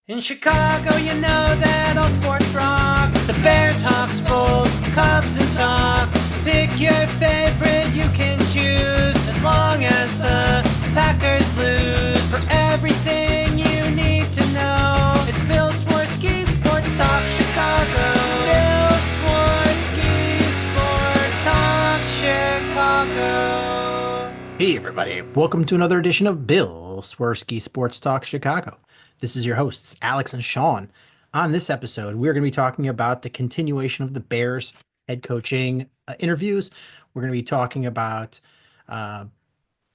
In Chicago, you know that all sports rock. The Bears, Hawks, Bulls, Cubs, and Sox. Pick your favorite, you can choose. As long as the Packers lose. For everything you need to know, it's Bill Swerski Sports Talk Chicago. Bill Swerski Sports Talk Chicago. Hey everybody, welcome to another edition of Bill Swerski Sports Talk Chicago. This is your hosts, Alex and Sean. On this episode, we're going to be talking about the continuation of the Bears head coaching interviews. We're going to be talking about uh,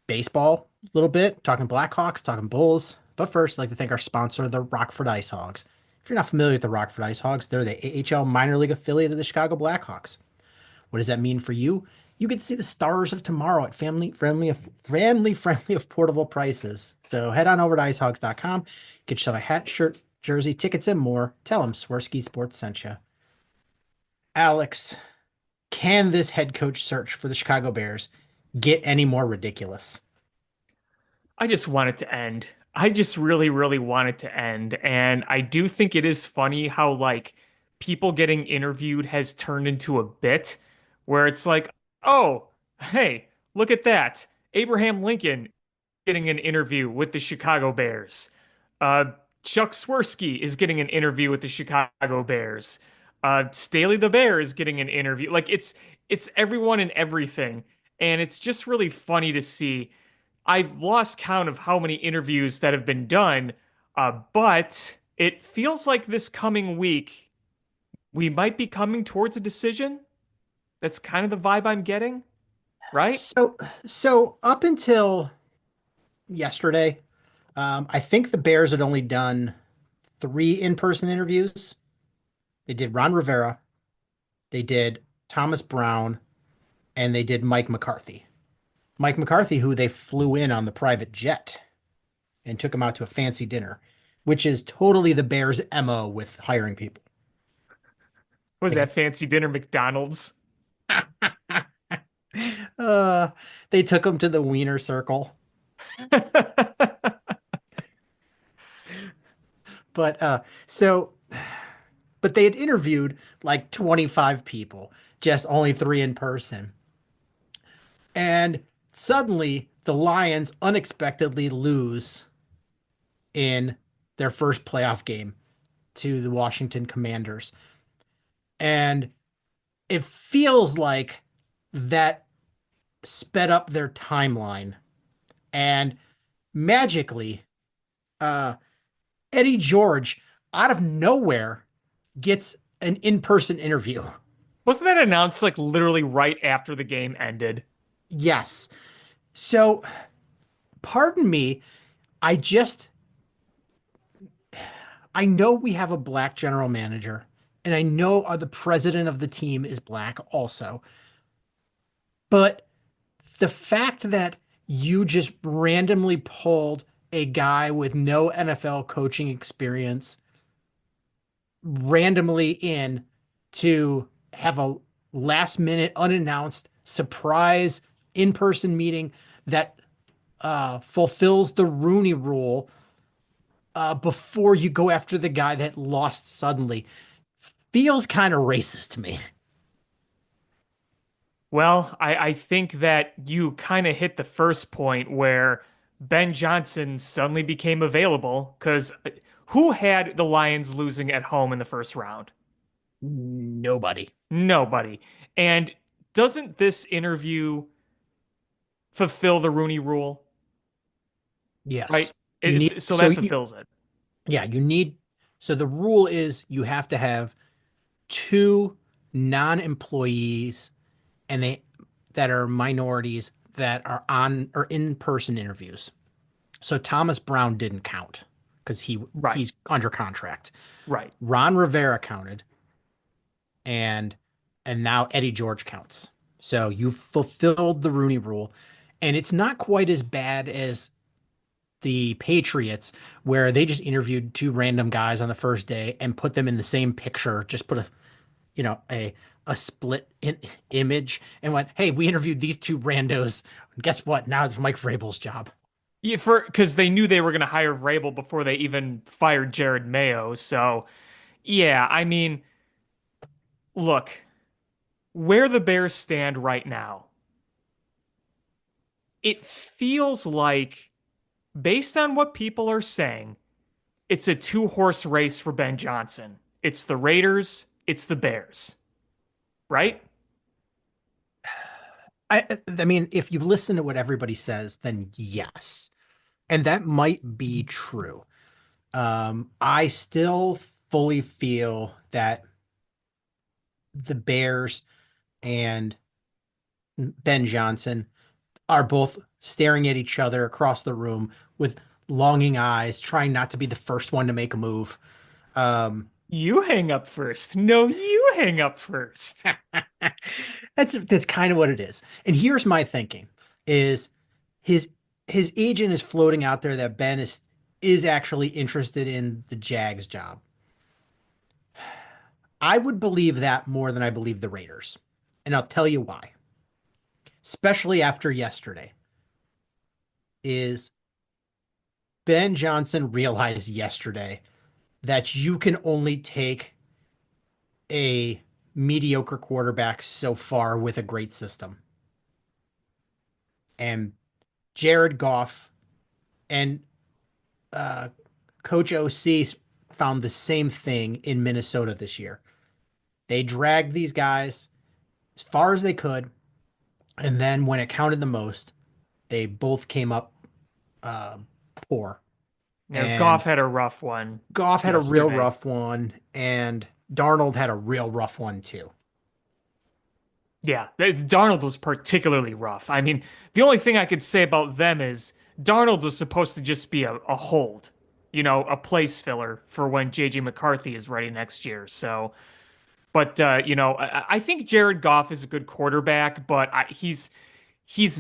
baseball a little bit, talking Blackhawks, talking Bulls. But first, I'd like to thank our sponsor, the Rockford Ice Hogs. If you're not familiar with the Rockford Ice Hogs, they're the AHL minor league affiliate of the Chicago Blackhawks. What does that mean for you? You get to see the stars of tomorrow at family affordable prices. So head on over to icehogs.com. Get yourself a hat, shirt, jersey, tickets, and more. Tell them Swerski Sports sent you. Alex, can this head coach search for the Chicago Bears get any more ridiculous? I just want it to end. I just really, really want it to end. And I do think it is funny how, people getting interviewed has turned into a bit where it's like, oh, hey, look at that. Abraham Lincoln getting an interview with the Chicago Bears. Chuck Swerski is getting an interview with the Chicago Bears. Staley the Bear is getting an interview. It's everyone and everything. And it's just really funny to see. I've lost count of how many interviews that have been done, but it feels like this coming week we might be coming towards a decision. That's kind of the vibe I'm getting, right? So up until yesterday, I think the Bears had only done 3 in-person interviews. They did Ron Rivera, they did Thomas Brown, and they did Mike McCarthy. Mike McCarthy, who they flew in on the private jet and took him out to a fancy dinner, which is totally the Bears' MO with hiring people. Was They, that fancy dinner McDonald's? uh, they took him to the Wiener Circle, but so, but they had interviewed like 25 people, just only 3 in person, and suddenly the Lions unexpectedly lose in their first playoff game to the Washington Commanders. And it feels like that sped up their timeline. And magically, uh, Eddie George out of nowhere gets an in-person interview. Wasn't that announced like literally right after the game ended? Yes. So, pardon me, I just I know we have a black general manager, and I know the president of the team is black also. But the fact that you just randomly pulled a guy with no NFL coaching experience randomly in to have a last minute unannounced surprise in-person meeting that fulfills the Rooney rule before you go after the guy that lost suddenly feels kind of racist to me. Well, I think that you kind of hit the first point where Ben Johnson suddenly became available because who had the Lions losing at home in the first round? Nobody. Nobody. And doesn't this interview fulfill the Rooney rule? Right? Yes. You need So that fulfills it. yeah, you need so the rule is you have to have 2 non-employees and they that are minorities that are on or in-person interviews. So Thomas Brown didn't count because Right. he's under contract. Right. Ron Rivera counted, and now Eddie George counts. So you've fulfilled the Rooney rule, and it's not quite as bad as the Patriots, where they just interviewed 2 random guys on the first day and put them in the same picture, just put a split image and went, "Hey, we interviewed these 2 randos. And guess what? Now it's Mike Vrabel's job." Yeah, for because they knew they were going to hire Vrabel before they even fired Jared Mayo. So, yeah, I mean, look, where the Bears stand right now, it feels like, based on what people are saying, it's a two-horse race for Ben Johnson. It's the Raiders, it's the Bears, right? I mean, if you listen to what everybody says, then yes. And that might be true. I still fully feel that the Bears and Ben Johnson are both staring at each other across the room with longing eyes, trying not to be the first one to make a move. Um, You hang up first. No, you hang up first. that's kind of what it is. And here's my thinking: is his his agent is floating out there that Ben is actually interested in the Jags job. I would believe that more than I believe the Raiders, and I'll tell you why. Especially after yesterday, is Ben Johnson realized yesterday that you can only take a mediocre quarterback so far with a great system. And Jared Goff and uh, Coach OC found the same thing in Minnesota this year. They dragged these guys as far as they could, and then when it counted the most, they both came up uh, poor. You know, And Goff had a rough one Goff had a real yesterday. rough one, and Darnold had a real rough one too. Yeah, Darnold was particularly rough. I mean, the only thing I could say about them is Darnold was supposed to just be a hold, a place filler for when JJ McCarthy is ready next year. So, but I think Jared Goff is a good quarterback, but he's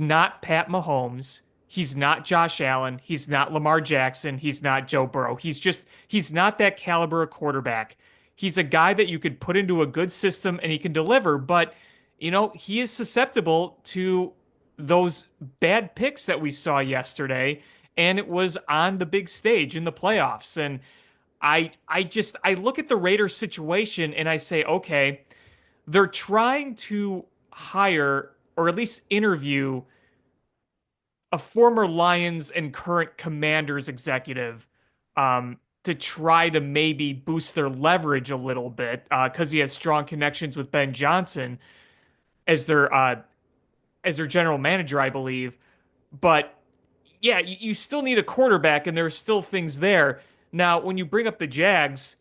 not Pat Mahomes. He's not Josh Allen. He's not Lamar Jackson. He's not Joe Burrow. He's not that caliber of quarterback. He's a guy that you could put into a good system and he can deliver, but he is susceptible to those bad picks that we saw yesterday, and it was on the big stage in the playoffs. And I look at the Raiders situation and I say, okay, they're trying to hire or at least interview a former Lions and current Commanders executive to try to maybe boost their leverage a little bit because he has strong connections with Ben Johnson as their general manager, I believe. But yeah, you still need a quarterback, and there's still things there. Now, when you bring up the Jags,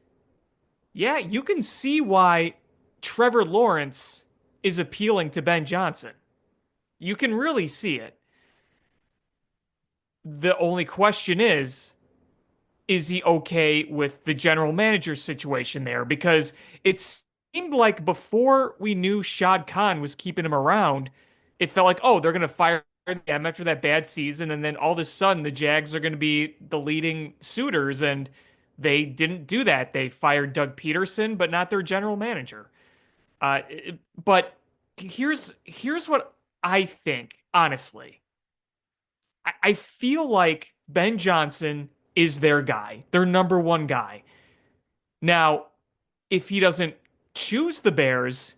yeah, you can see why Trevor Lawrence is appealing to Ben Johnson. You can really see it. The only question is he okay with the general manager situation there? Because it seemed like before we knew Shad Khan was keeping him around, it felt like, oh, they're going to fire them after that bad season. And then all of a sudden, the Jags are going to be the leading suitors. And they didn't do that. They fired Doug Peterson, but not their general manager. Uh, but here's what I think, honestly. I feel like Ben Johnson is their guy, their number one guy. Now, if he doesn't choose the Bears,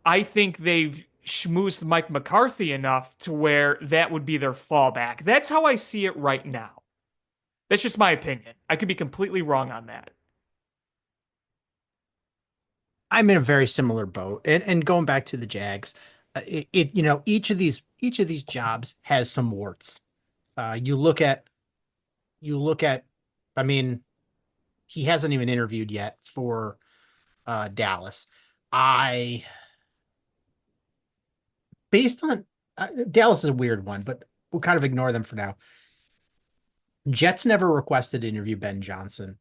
I think they've schmoozed Mike McCarthy enough to where that would be their fallback. That's how I see it right now. That's just my opinion. I could be completely wrong on that. I'm in a very similar boat. And going back to the Jags, each of these jobs has some warts. You look at, I mean, he hasn't even interviewed yet for Dallas. I based on Dallas is a weird one, but we'll kind of ignore them for now. Jets never requested to interview Ben Johnson.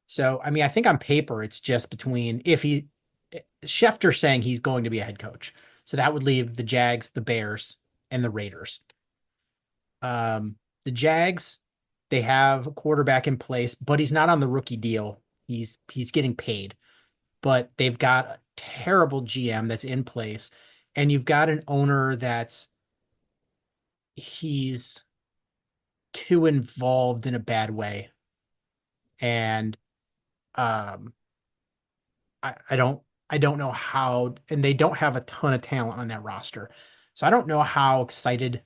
So I mean, I think on paper it's just between if he Schefter saying he's going to be a head coach. So that would leave the Jags, the Bears, and the Raiders. Um, the Jags, they have a quarterback in place, but he's not on the rookie deal. He's getting paid, but they've got a terrible GM that's in place, and you've got an owner that's he's too involved in a bad way. And um I don't know how, and they don't have a ton of talent on that roster. So I don't know how excited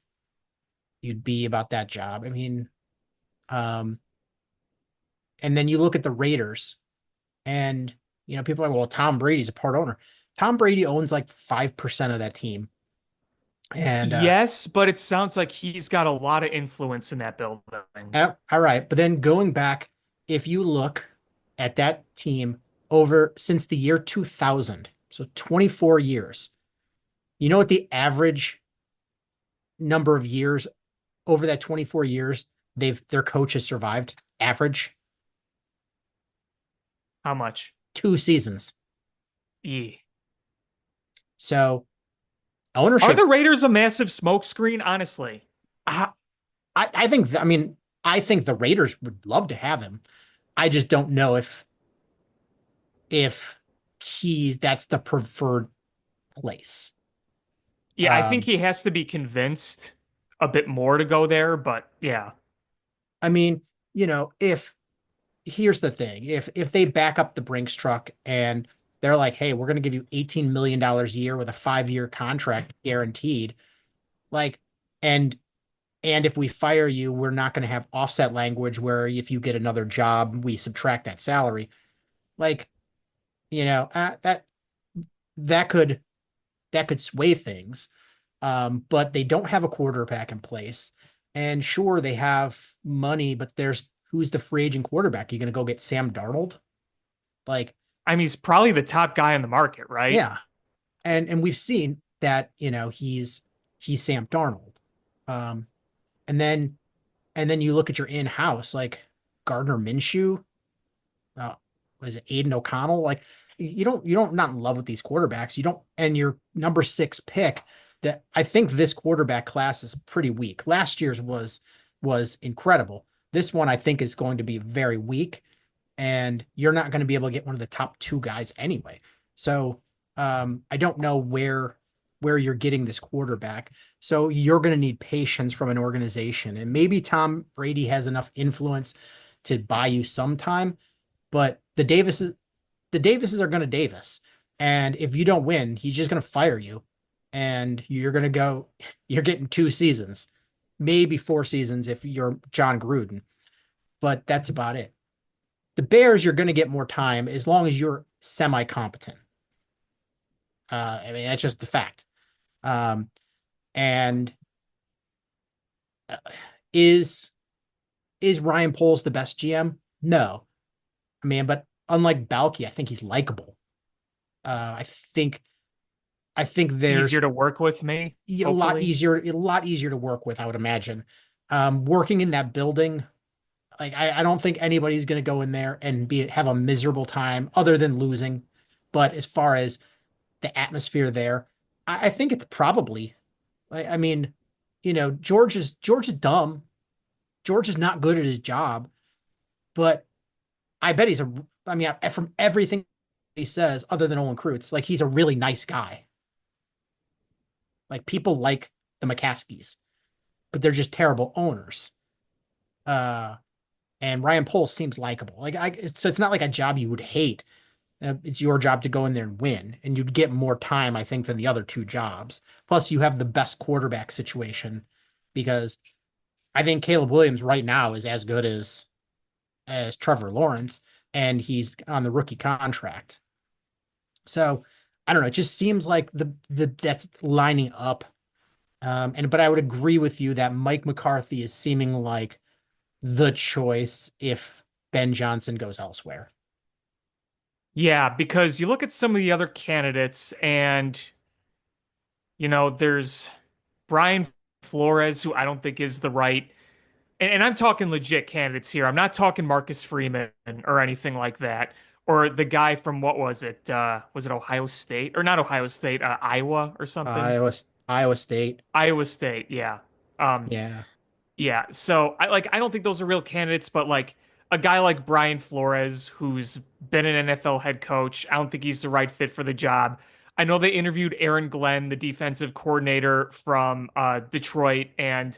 you'd be about that job. I mean, um, and then you look at the Raiders and people are like, well, Tom Brady's a part owner. Tom Brady owns like 5% of that team. And Yes, but it sounds like he's got a lot of influence in that building. all right, but then going back, if you look at that team over since the year 2000, so 24 years, you know what the average number of years over that 24 years their coach has survived? Average How much? 2 seasons. Yeah. So Are ownership, the Raiders a massive smokescreen? Honestly. I, I think, I mean, I think the Raiders would love to have him. I just don't know if that's the preferred place. Yeah, I think Um, he has to be convinced a bit more to go there, but yeah. I mean, if here's the thing, if they back up the Brinks truck and they're like, hey, we're going to give you $18 million a year with a 5-year contract guaranteed, like, and if we fire you, we're not going to have offset language where if you get another job, we subtract that salary. Like, that that could sway things. But they don't have a quarterback in place. And sure, they have money, but there's who's the free agent quarterback? Are you going to go get Sam Darnold? Like, I mean, he's probably the top guy in the market, right? yeah. And we've seen that, he's Sam Darnold. Um, and then you look at your in-house, like Gardner Minshew, uh, was it Aiden O'Connell? Like, you don't not in love with these quarterbacks. You don't, and your number 6 pick, that I think this quarterback class is pretty weak. Last year's was incredible. This one I think is going to be very weak, and you're not going to be able to get one of the top 2 guys anyway. So I don't know where you're getting this quarterback. So you're going to need patience from an organization, and maybe Tom Brady has enough influence to buy you some time, but the Davises are going to Davis. And if you don't win, he's just going to fire you. And you're getting 2 seasons, maybe 4 seasons if you're John Gruden. But that's about it. The Bears, you're going to get more time as long as you're semi competent. I mean, that's just the fact. Um, and uh, is Ryan Poles the best GM? No. I mean, but unlike Balky, I think he's likable. I think there's Easier to work with me, hopefully. a lot easier to work with, I would imagine. Working in that building, like I don't think anybody's going to go in there and have a miserable time other than losing. But as far as the atmosphere there, I think it's probably, I mean, George is dumb. George is not good at his job, but I bet I mean, from everything he says, other than Olin Kreutz, like he's a really nice guy. Like people like the McCaskies, but they're just terrible owners. Uh, and Ryan Poles seems likable. So it's not like a job you would hate. It's your job to go in there and win, and you'd get more time, I think, than the other 2 jobs. Plus, you have the best quarterback situation because I think Caleb Williams right now is as good as Trevor Lawrence, and he's on the rookie contract. So I don't know. It just seems like that's lining up. But I would agree with you that Mike McCarthy is seeming like the choice if Ben Johnson goes elsewhere. Yeah, because you look at some of the other candidates and, there's Brian Flores, who I don't think is the right, and I'm talking legit candidates here. I'm not talking Marcus Freeman or anything like that, or the guy from what was it? Was it Ohio State or not Ohio State? Iowa or something? Iowa Iowa State. Iowa State, yeah. Um, Yeah. yeah. So I don't think those are real candidates, but like a guy like Brian Flores, who's been an NFL head coach, I don't think he's the right fit for the job. I know they interviewed Aaron Glenn, the defensive coordinator from Detroit, and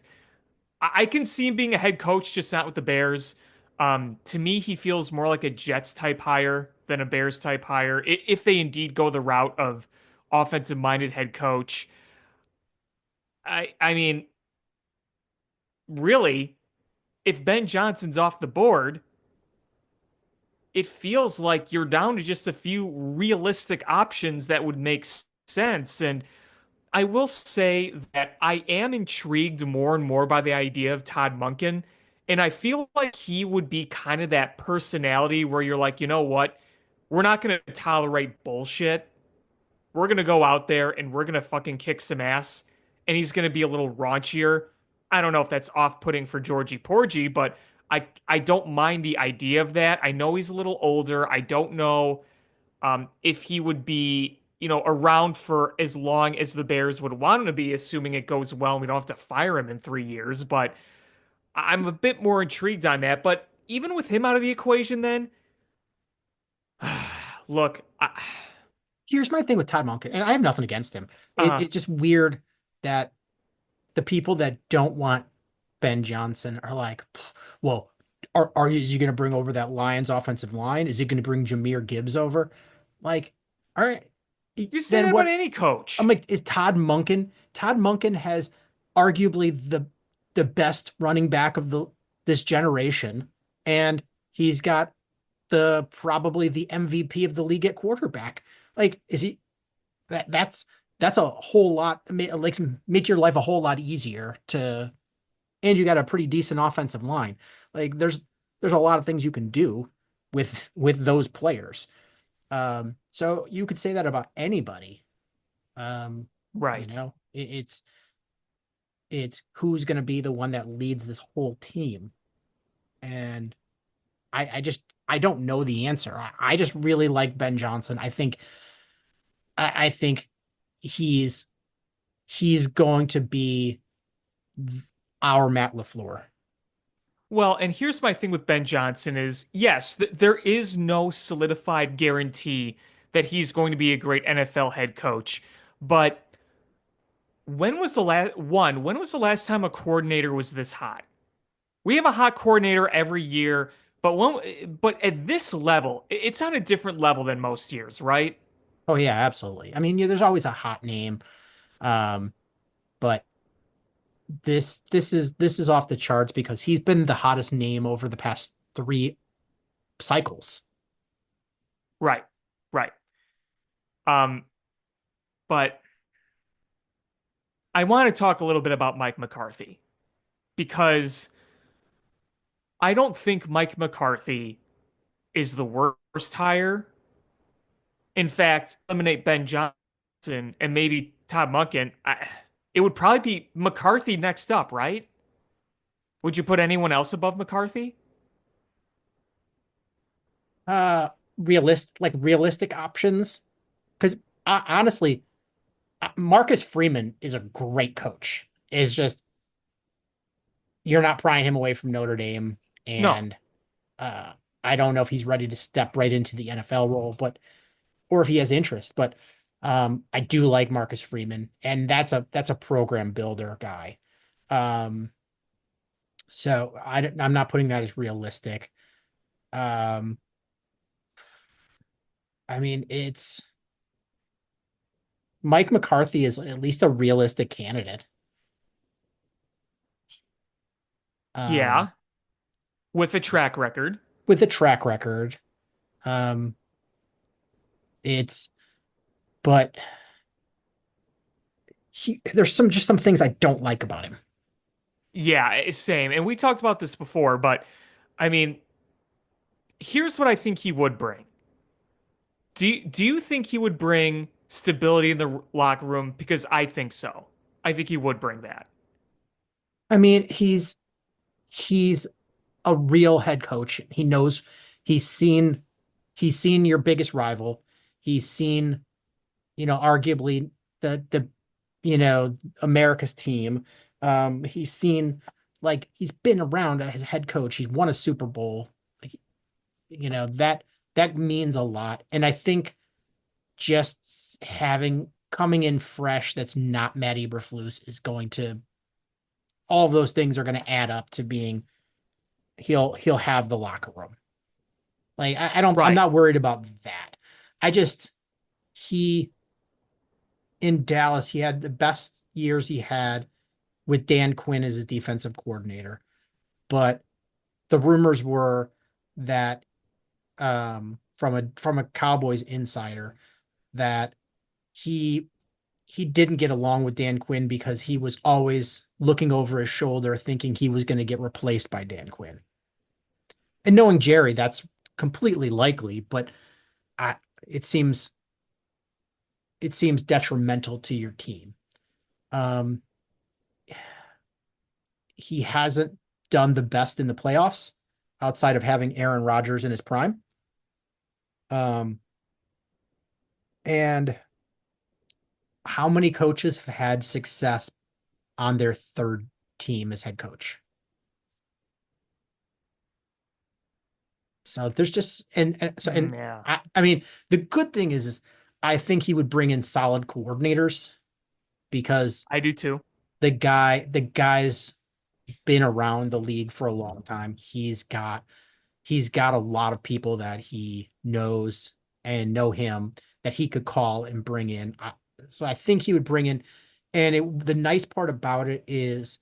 I can see him being a head coach, just not with the Bears. To me, he feels more like a Jets type hire than a Bears type hire. If they indeed go the route of offensive minded head coach, I mean, really, if Ben Johnson's off the board, it feels like you're down to just a few realistic options that would make sense. And I will say that I am intrigued more and more by the idea of Todd Monken. And I feel like he would be kind of that personality where you're like, you know what? We're not going to tolerate bullshit. We're going to go out there and we're going to fucking kick some ass. And he's going to be a little raunchier. I don't know if that's off-putting for Georgie Porgy, but I don't mind the idea of that. I know he's a little older. I don't know if he would be, around for as long as the Bears would want him to be, assuming it goes well and we don't have to fire him in 3 years. But I'm a bit more intrigued on that. But even with him out of the equation, then look, Here's my thing with Todd Monken, and I have nothing against him. uh, It's just weird that the people that don't want Ben Johnson are like, well, is he going to bring over that Lions offensive line? Is he going to bring Jameer Gibbs over? Like, all right, you say then that about what? any I'm coach. like, is Todd Monken? Todd Monken has arguably the best running back of the this generation, and he's got the probably the MVP of the league at quarterback. Like, is he that's a whole lot like make your life a whole lot easier to, and you got a pretty decent offensive line. Like there's a lot of things you can do with those players. So you could say that about anybody. Um, Right. it's who's going to be the one that leads this whole team. And I don't know the answer. I just really like Ben Johnson. I think he's he's going to be our Matt LaFleur. Well, and here's my thing with Ben Johnson is yes, there is no solidified guarantee that he's going to be a great NFL head coach. But when was the last time a coordinator was this hot? We have a hot coordinator every year, but at this level, it's on a different level than most years, right? Oh yeah, absolutely. I mean, there's always a hot name, um, but this is off the charts because he's been the hottest name over the past three cycles. Right. Right. Um, but I want to talk a little bit about Mike McCarthy because I don't think Mike McCarthy is the worst hire. In fact, eliminate Ben Johnson and maybe Todd Monken. It would probably be McCarthy next up, right? Would you put anyone else above McCarthy? Realistic options, because honestly, Marcus Freeman is a great coach. It's just you're not prying him away from Notre Dame, No. and uh, I don't know if he's ready to step right into the NFL role, but or if he has interest. But I do like Marcus Freeman, and that's a program builder guy. Um, so I'm not putting that as realistic. Um, I mean, it's Mike McCarthy is at least a realistic candidate. Um, Yeah. With a track record. with a track record. Um, it's but there's some things I don't like about him. Yeah, same. And we talked about this before, but I mean, here's what I think he would bring. Do you think he would bring stability in the locker room? Because I think so. I think he would bring that. I mean, he's a real head coach. He knows he's seen he's seen your biggest rival. He's seen, arguably the America's team. He's seen like he's been around as head coach. He's won a Super Bowl. Like, that means a lot. And I think just having coming in fresh that's not Matt Eberflus is going to all of those things are going to add up to being he'll have the locker room. Like I don't I'm Right. not worried about that. I just he in Dallas he had the best years he had with Dan Quinn as his defensive coordinator, but the rumors were that from a Cowboys insider that he he didn't get along with Dan Quinn because he was always looking over his shoulder thinking he was going to get replaced by Dan Quinn. And knowing Jerry, that's completely likely, but I, it seems it seems detrimental to your team. Um, he hasn't done the best in the playoffs outside of having Aaron Rodgers in his prime. Um, and how many coaches have had success on their third team as head coach? So there's just and Yeah, I mean the good thing is I think he would bring in solid coordinators because I do too. the guy's been around the league for a long time. He's got a lot of people that he knows and know him that he could call and bring in. So I think he would bring in, and the nice part about it is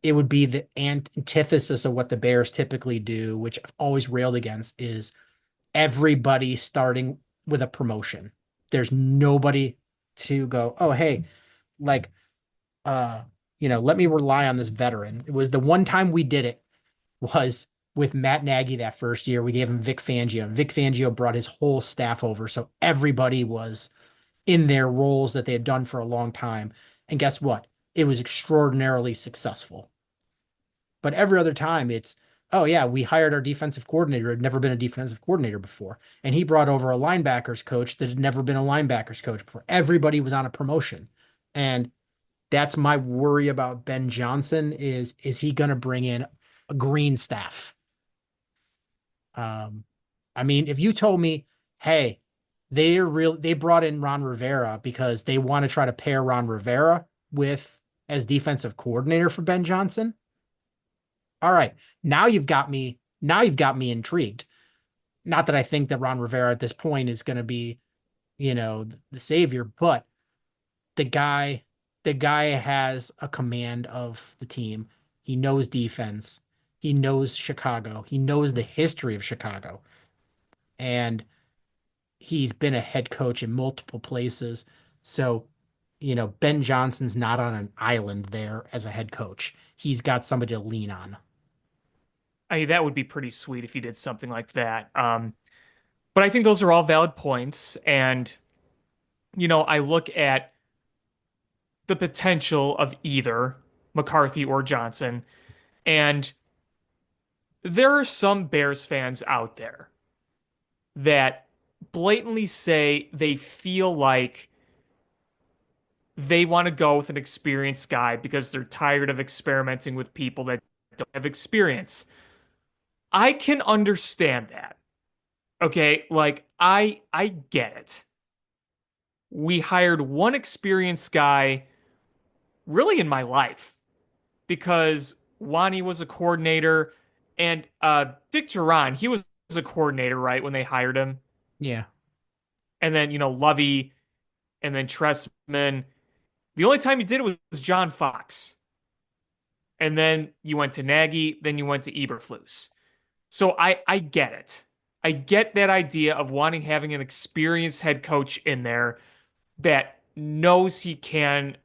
it would be the antithesis of what the Bears typically do, which I've always railed against, is everybody starting with a promotion. There's nobody to go, oh, hey, like, uh, let me rely on this veteran. It was the one time we did it was with Matt Nagy that first year. We gave him Vic Fangio. Vic Fangio brought his whole staff over. So everybody was in their roles that they had done for a long time. And guess what? It was extraordinarily successful. But every other time it's, oh yeah, we hired our defensive coordinator, had never been a defensive coordinator before. And he brought over a linebackers coach that had never been a linebackers coach before. Everybody was on a promotion. And that's my worry about Ben Johnson is he going to bring in a green staff? Um, I mean, if you told me, hey, they brought in Ron Rivera because they want to try to pair Ron Rivera with as defensive coordinator for Ben Johnson. All right, now you've got me intrigued. Not that I think that Ron Rivera at this point is going to be, the savior, but the guy the guy has a command of the team. He knows defense. He knows Chicago. He knows the history of Chicago. And he's been a head coach in multiple places. So, Ben Johnson's not on an island there as a head coach. He's got somebody to lean on. I mean, that would be pretty sweet if you did something like that. But I think those are all valid points. And, I look at the potential of either McCarthy or Johnson. And there are some Bears fans out there that blatantly say they feel like they want to go with an experienced guy because they're tired of experimenting with people that don't have experience. I can understand that. Okay, like I get it. We hired one experienced guy really in my life because Wani was a coordinator and Dick Duran, he was a coordinator, right, when they hired him. Yeah. And then, Lovey and then Tressman. The only time he did it was John Fox. And then you went to Nagy, then you went to Eberflus. So I get it. I get that idea of wanting having an experienced head coach in there that knows he can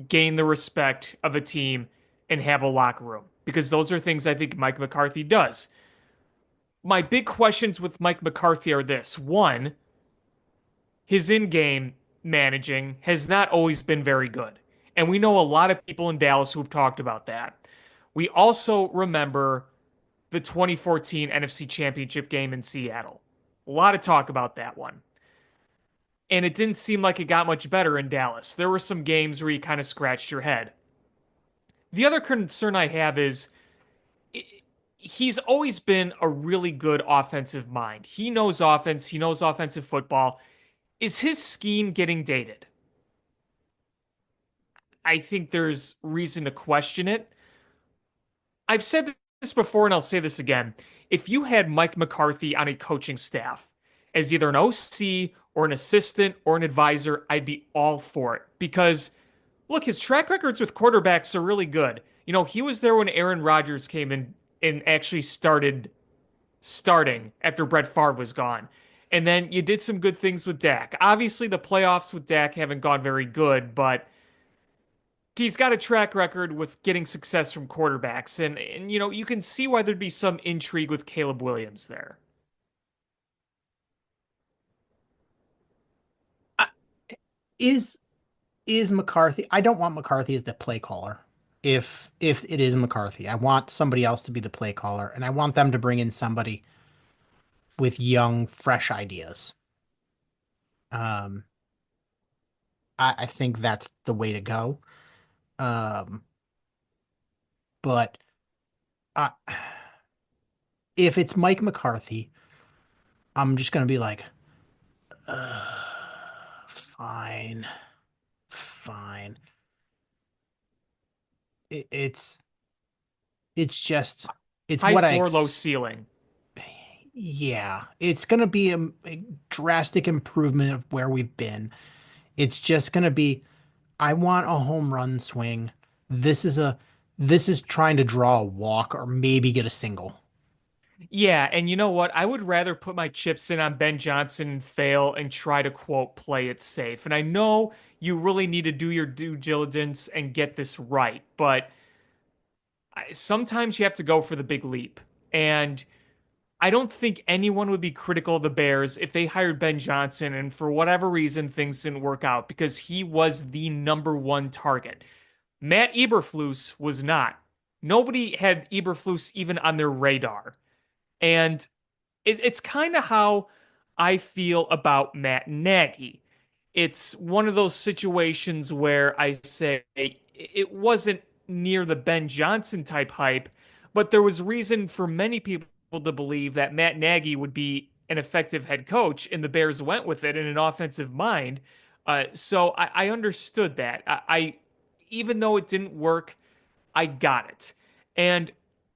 gain the respect of a team and have a locker room because those are things I think Mike McCarthy does. My big questions with Mike McCarthy are this. One, his in-game managing has not always been very good. And we know a lot of people in Dallas who've talked about that. We also remember the 2014 NFC Championship game in Seattle. A lot of talk about that one. And it didn't seem like it got much better in Dallas. There were some games where you kind of scratched your head. The other concern I have is he's always been a really good offensive mind. He knows offense, he knows offensive football. Is his scheme getting dated? I think there's reason to question it. I've said this before and I'll say this again. If you had Mike McCarthy on a coaching staff as either an OC or an assistant or an advisor, I'd be all for it because look, his track records with quarterbacks are really good. He was there when Aaron Rodgers came in and actually starting after Brett Favre was gone. And then you did some good things with Dak. Obviously, the playoffs with Dak haven't gone very good, but he's got a track record with getting success from quarterbacks. And you can see why there'd be some intrigue with Caleb Williams there. I- Is is McCarthy? I don't want McCarthy as the play caller. If it is McCarthy, I want somebody else to be the play caller, and I want them to bring in somebody with young, fresh ideas. Um, I think that's the way to go. Um, but I, if it's Mike McCarthy, I'm just gonna be like, fine, fine. It's just it's High what I floor, low ex ceiling. yeah, it's gonna be a drastic improvement of where we've been. It's just gonna be, I want a home run swing. This is a this is trying to draw a walk or maybe get a single. Yeah, and you know what? I would rather put my chips in on Ben Johnson and fail and try to quote play it safe. And I know you really need to do your due diligence and get this right, but sometimes you have to go for the big leap. And I don't think anyone would be critical of the Bears if they hired Ben Johnson and for whatever reason things didn't work out because he was the number one target. Matt Eberflus was not. Nobody had Eberflus even on their radar. And it's kind of how I feel about Matt Nagy. It's one of those situations where I say it wasn't near the Ben Johnson type hype, but there was reason for many people to believe that Matt Nagy would be an effective head coach, and the Bears went with it in an offensive mind. So I understood that. Even though it didn't work, I got it. And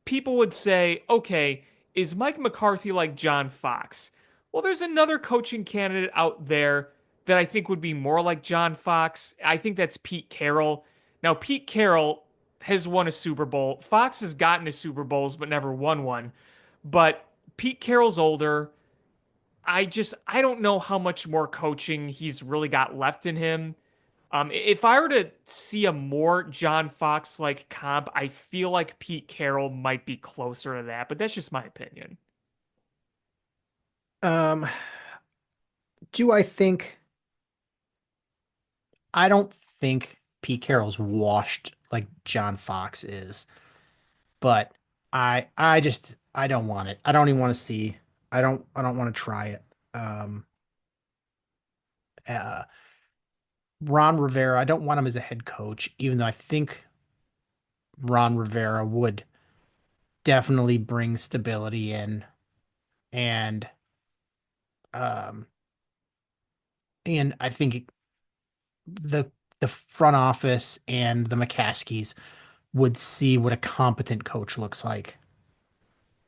people would say, okay, is Mike McCarthy like John Fox? Well, there's another coaching candidate out there that I think would be more like John Fox. I think that's Pete Carroll. Now, Pete Carroll has won a Super Bowl. Fox has gotten to Super Bowls but never won one. But Pete Carroll's older. I don't know how much more coaching he's really got left in him. If I were to see a more John Fox like comp, I feel like Pete Carroll might be closer to that, but that's just my opinion. Um, do I think I don't think Pete Carroll's washed like John Fox is, but I don't want it. I don't even want to see. I don't want to try it. Um, uh, Ron Rivera, I don't want him as a head coach, even though I think Ron Rivera would definitely bring stability in and um and I think the the front office and the McCaskies would see what a competent coach looks like.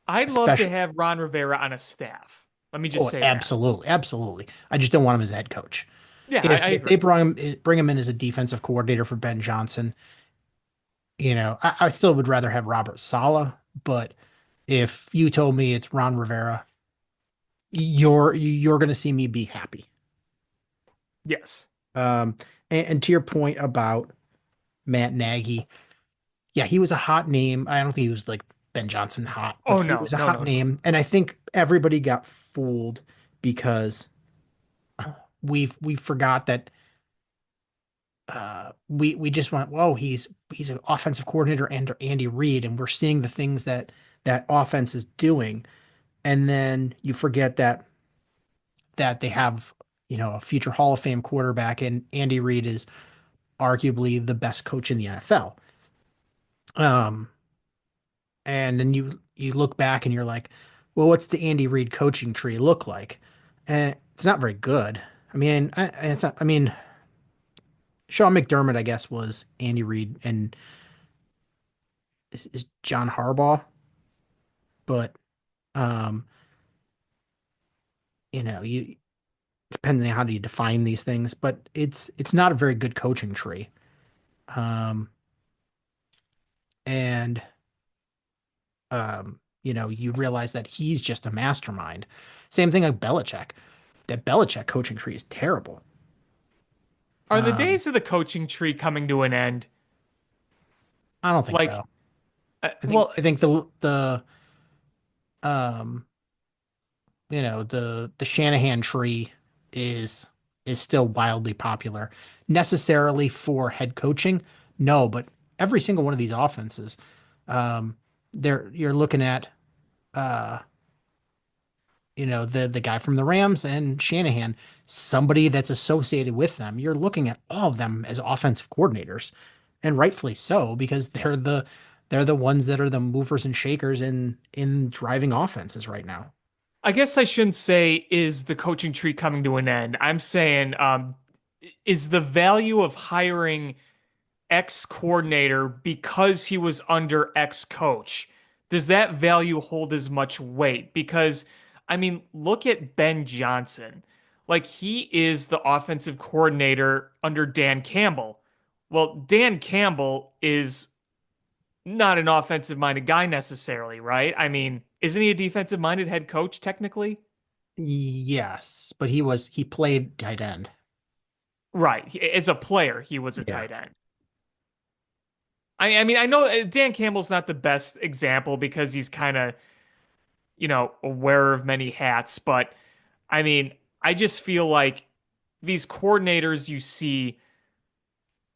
I'd love to Especially, have Ron Rivera on a staff. Let me just oh, say that. absolutely, absolutely. I just don't want him as a head coach. Yeah, I If they agree. bring him in as a defensive coordinator for Ben Johnson, I still would rather have Robert Sala, but if you told me it's Ron Rivera, you're going to see me be happy. Yes. Um, and to your point about Matt Nagy, yeah, he was a hot name. I don't think he was like Ben Johnson hot, but Oh he no, was a no, hot no, no. name, and I think everybody got fooled because we forgot that we just went, whoa, he's an offensive coordinator under Andy Reid, and we're seeing the things that offense is doing, and then you forget that they have a future Hall of Fame quarterback, and Andy Reid is arguably the best coach in the NFL. Um, and then you look back and you're like, well, what's the Andy Reid coaching tree look like? And it's not very good. I mean, it's not. I mean, Sean McDermott, I guess, was Andy Reid, and is John Harbaugh. But um, you depending on how do you define these things, but it's not a very good coaching tree. Um, and you realize that he's just a mastermind. Same thing like Belichick. That Belichick coaching tree is terrible. Are the Um, days of the coaching tree coming to an end? I don't think Like, so. I think well, I think the um the Shanahan tree is is still wildly popular. Necessarily for head coaching, no, but every single one of these offenses, um, you're looking at uh the guy from the Rams and Shanahan, somebody that's associated with them. You're looking at all of them as offensive coordinators, and rightfully so, because they're the ones that are the movers and shakers in driving offenses right now. I guess I shouldn't say is the coaching tree coming to an end. I'm saying, is the value of hiring X coordinator because he was under X coach, does that value hold as much weight? Because, I mean, look at Ben Johnson. Like, he is the offensive coordinator under Dan Campbell. Well, Dan Campbell is not an offensive minded guy necessarily, right? I mean, isn't he a defensive minded head coach technically? Yes, but he played tight end. Right. As a player, he was a Yeah. tight end. I mean, I know Dan Campbell's not the best example because he's kind of, aware of many hats, but I mean, I just feel like these coordinators you see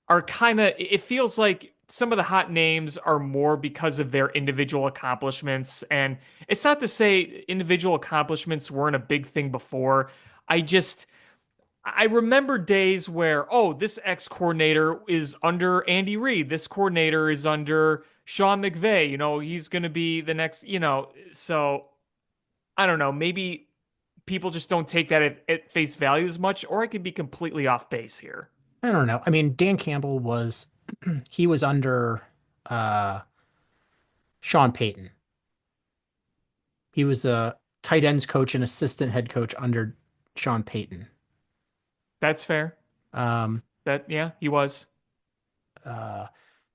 are kind of, it feels like some of the hot names are more because of their individual accomplishments. And it's not to say individual accomplishments weren't a big thing before. I just, I remember days where, oh, this X coordinator is under Andy Reid. This coordinator is under Sean McVay. He's going to be the next, so I don't know. Maybe people just don't take that at face value as much, or I could be completely off base here. I don't know. I mean, Dan Campbell was he was under uh Sean Payton. He was a tight ends coach and assistant head coach under Sean Payton. That's fair. Um, Yeah, he was. I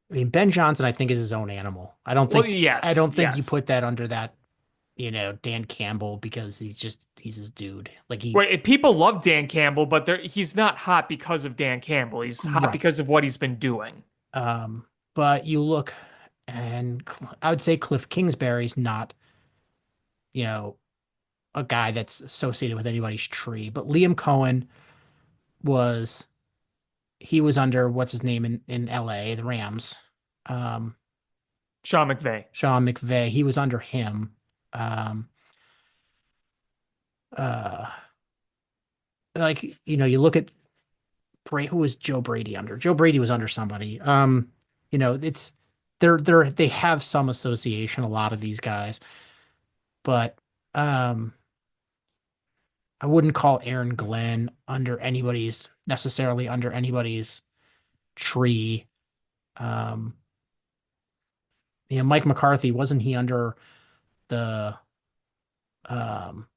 mean, Ben Johnson, I think, is his own animal. I don't Well, think I yes, don't think you yes. put that under that, Dan Campbell because he's his dude. Like he Right. People love Dan Campbell, but he's not hot because of Dan Campbell. He's hot right. because of what he's been doing. But you look and I would say Cliff Kingsbury's not, you know, a guy that's associated with anybody's tree. But Liam Cohen was he was under what's his name in LA, the Rams. Um, Sean McVay. Sean McVay, he was under him. Um, uh, like you look at who was Joe Brady under? Joe Brady was under somebody. It's they have some association, a lot of these guys, but um, I wouldn't call Aaron Glenn necessarily under anybody's tree. Um, Mike McCarthy, wasn't he under the um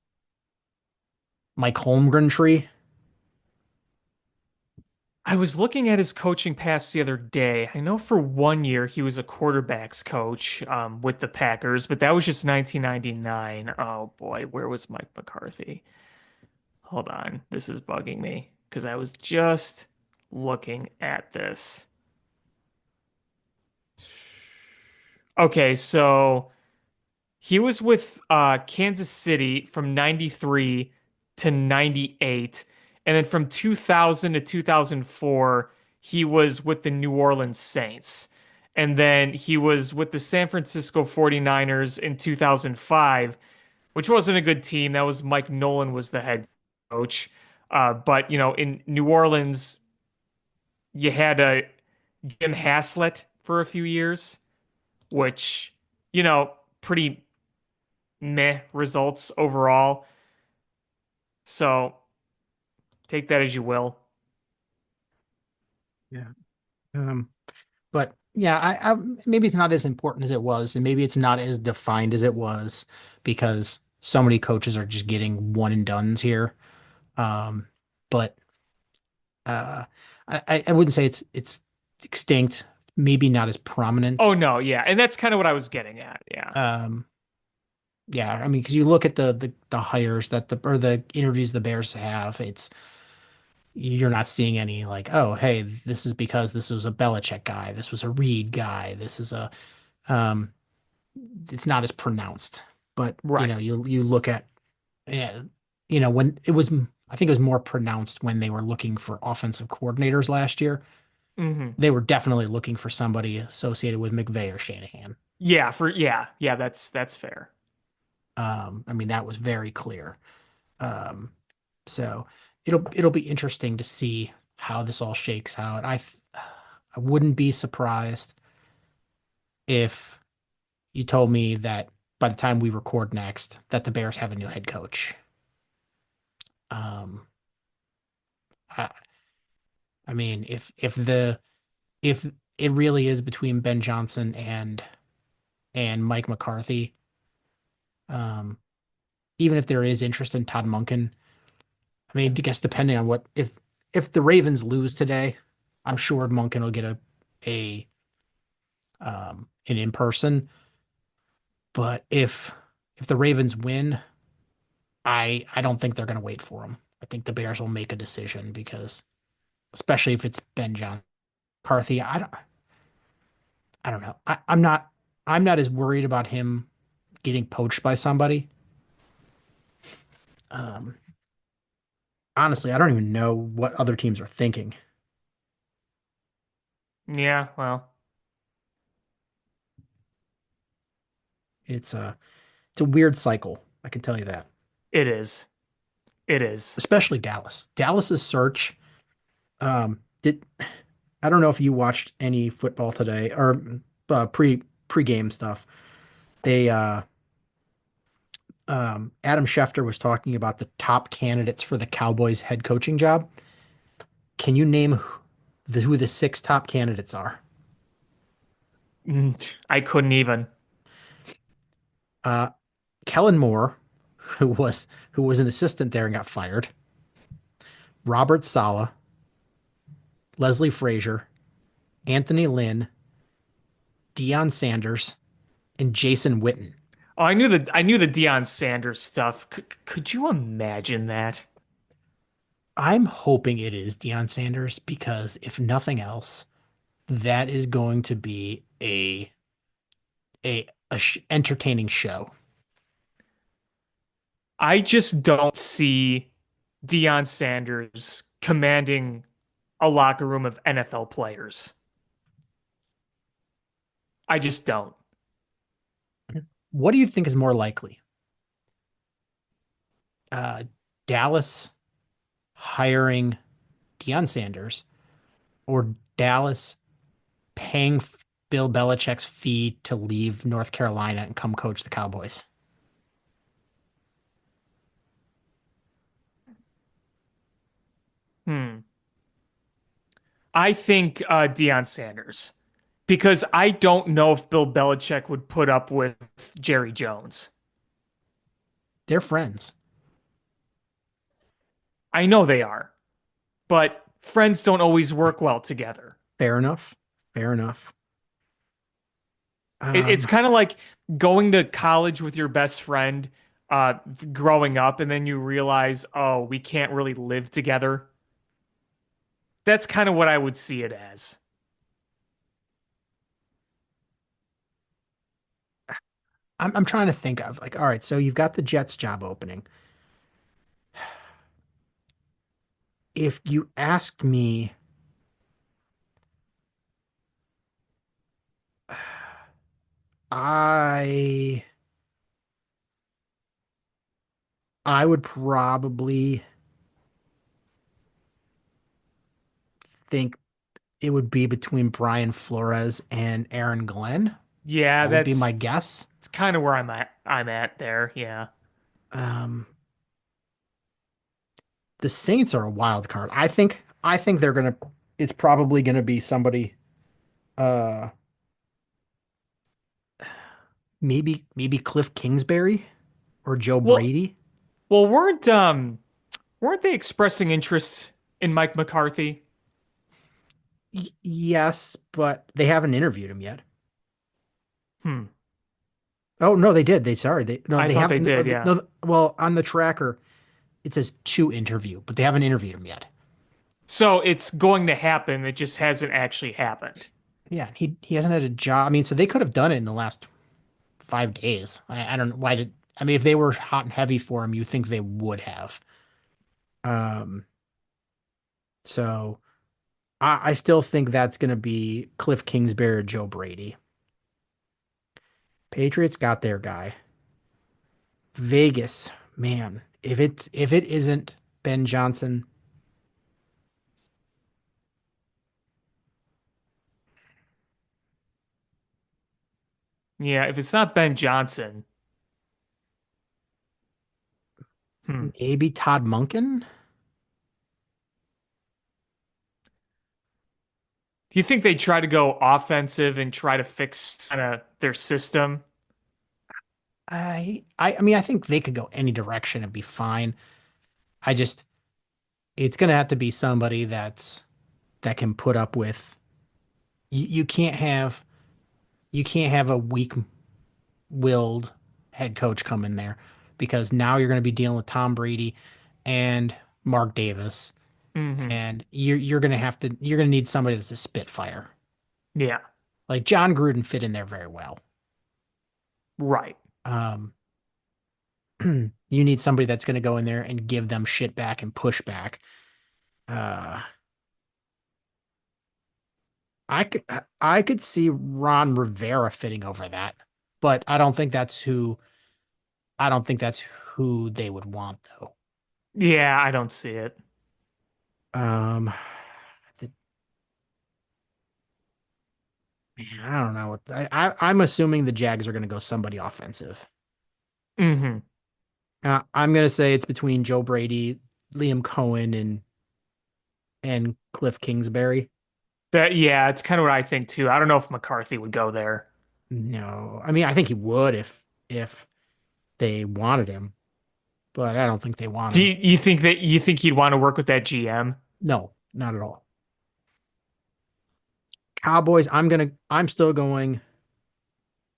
Mike Holmgren tree? I was looking at his coaching past the other day. I know for 1 year he was a quarterbacks coach with the Packers, but that was just 1999. Oh boy, where was Mike McCarthy? Hold on, this is bugging me because I was just looking at this. Okay, so he was with Kansas City from 93 to 98. And then from 2000 to 2004, he was with the New Orleans Saints. And then he was with the San Francisco 49ers in 2005, which wasn't a good team. That was Mike Nolan was the head coach. But, in New Orleans, you had Jim Haslett for a few years, which, pretty meh results overall. So take that as you will. Yeah. Um, but yeah, maybe it's not as important as it was, and maybe it's not as defined as it was because so many coaches are just getting one and dones here. Um, but uh, I wouldn't say it's extinct. Maybe not as prominent. Oh no, yeah. And that's kind of what I was getting at. Yeah. Um, yeah, I mean, because you look at the hires that the interviews the Bears have, you're not seeing any like, oh, hey, this is because this was a Belichick guy, this was a Reed guy, this is a um, it's not as pronounced. But Right. you look at yeah, when it was, I think it was more pronounced when they were looking for offensive coordinators last year. Hmm. They were definitely looking for somebody associated with McVay or Shanahan. Yeah, that's fair. I mean, that was very clear. Um, so it'll be interesting to see how this all shakes out. I wouldn't be surprised if you told me that by the time we record next, that the Bears have a new head coach. Um, I, I mean, if it really is between Ben Johnson and Mike McCarthy, um, even if there is interest in Todd Monken, I mean, I guess depending on what if the Ravens lose today, I'm sure Monken will get a an in person. But if the Ravens win, I don't think they're going to wait for him. I think the Bears will make a decision because especially if it's Ben John McCarthy, I don't know. I'm not as worried about him getting poached by somebody. Um, honestly, I don't even know what other teams are thinking. Yeah, well, It's a weird cycle. I can tell you that. it is. It is. Especially Dallas. Dallas's search. Did I don't know if you watched any football today or pregame stuff. They Adam Schefter was talking about the top candidates for the Cowboys head coaching job. Can you name who the six top candidates are? I couldn't even. Uh, Kellen Moore, who was an assistant there and got fired. Robert Sala, Leslie Frazier, Anthony Lynn, Deion Sanders, and Jason Witten. Oh, I knew the Deion Sanders stuff. Could you imagine that? I'm hoping it is Deion Sanders because if nothing else, that is going to be a entertaining show. I just don't see Deion Sanders commanding a locker room of NFL players. I just don't. What do you think is more likely? Uh, Dallas hiring Deion Sanders or Dallas paying Bill Belichick's fee to leave North Carolina and come coach the Cowboys? Hmm. I think Deion Sanders because I don't know if Bill Belichick would put up with Jerry Jones. They're friends. I know they are, but friends don't always work well together. Fair enough. Fair enough. It's Um, kind of like going to college with your best friend, uh, growing up, and then you realize, oh, we can't really live together. That's kind of what I would see it as. I'm trying to think of like, all right, so you've got the Jets job opening. If you asked me, I I would probably think it would be between Brian Flores and Aaron Glenn. Yeah, That would be my that's guess. it's kind of where I'm at there. Yeah. Um, the Saints are a wild card. I think they're gonna. it's probably going to be somebody, uh, maybe Cliff Kingsbury or Joe Well, Brady. well, weren't they expressing interest in Mike McCarthy? Yes, but they haven't interviewed him yet. Hmm. Oh no, they did. They sorry. They no, I they thought they haven't. did, yeah. No, well, on the tracker it says to interview, but they haven't interviewed him yet. So it's going to happen. It just hasn't actually happened. Yeah, he hasn't had a job. I mean, so they could have done it in the last 5 days. I don't know why did. I mean, if they were hot and heavy for him, you think they would have. Um, so I still think that's going to be Cliff Kingsbury or Joe Brady. Patriots got their guy. Vegas, man, if it isn't Ben Johnson, Yeah, if it's not Ben Johnson, hmm. maybe Todd Monken. Do you think they try to go offensive and try to fix kind of their system? I mean, I think they could go any direction and be fine. I just it's gonna have to be somebody that can put up with you can't have a weak-willed head coach come in there because now you're gonna be dealing with Tom Brady and Mark Davis, Hmm. and you're gonna need somebody that's a spitfire. Yeah, Like John Gruden fit in there very well. right. Um, you need somebody that's gonna go in there and give them shit back and push back. Uh, I could I could see Ron Rivera fitting over that, but I don't think that's who they would want though. Yeah, I don't see it. Um the, man, I don't know what I'm assuming the Jags are going to go somebody offensive. Hmm. I'm going to say it's between Joe Brady, Liam Cohen and Cliff Kingsbury. Yeah, it's kind of what I think too. I don't know if McCarthy would go there. No. I mean, I think he would if they wanted him, but I don't think they want Do him. you think that you think he'd want to work with that GM? No, not at all. Cowboys, I'm still going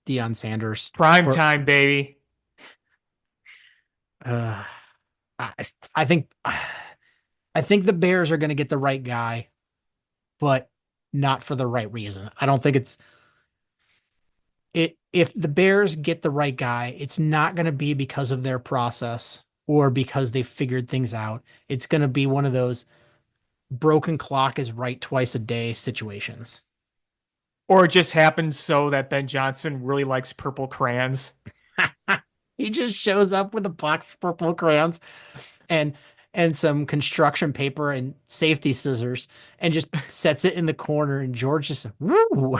Deion Sanders Prime or time, baby. uh I, I think I think the Bears are going to get the right guy, but not for the right reason. I don't think it if the Bears get the right guy, it's not going to be because of their process or because they figured things out. It's going to be one of those broken clock is right twice a day situations. Or it just happens so that Ben Johnson really likes purple crayons. He just shows up with a box of purple crayons and some construction paper and safety scissors and just sets it in the corner and George just woo.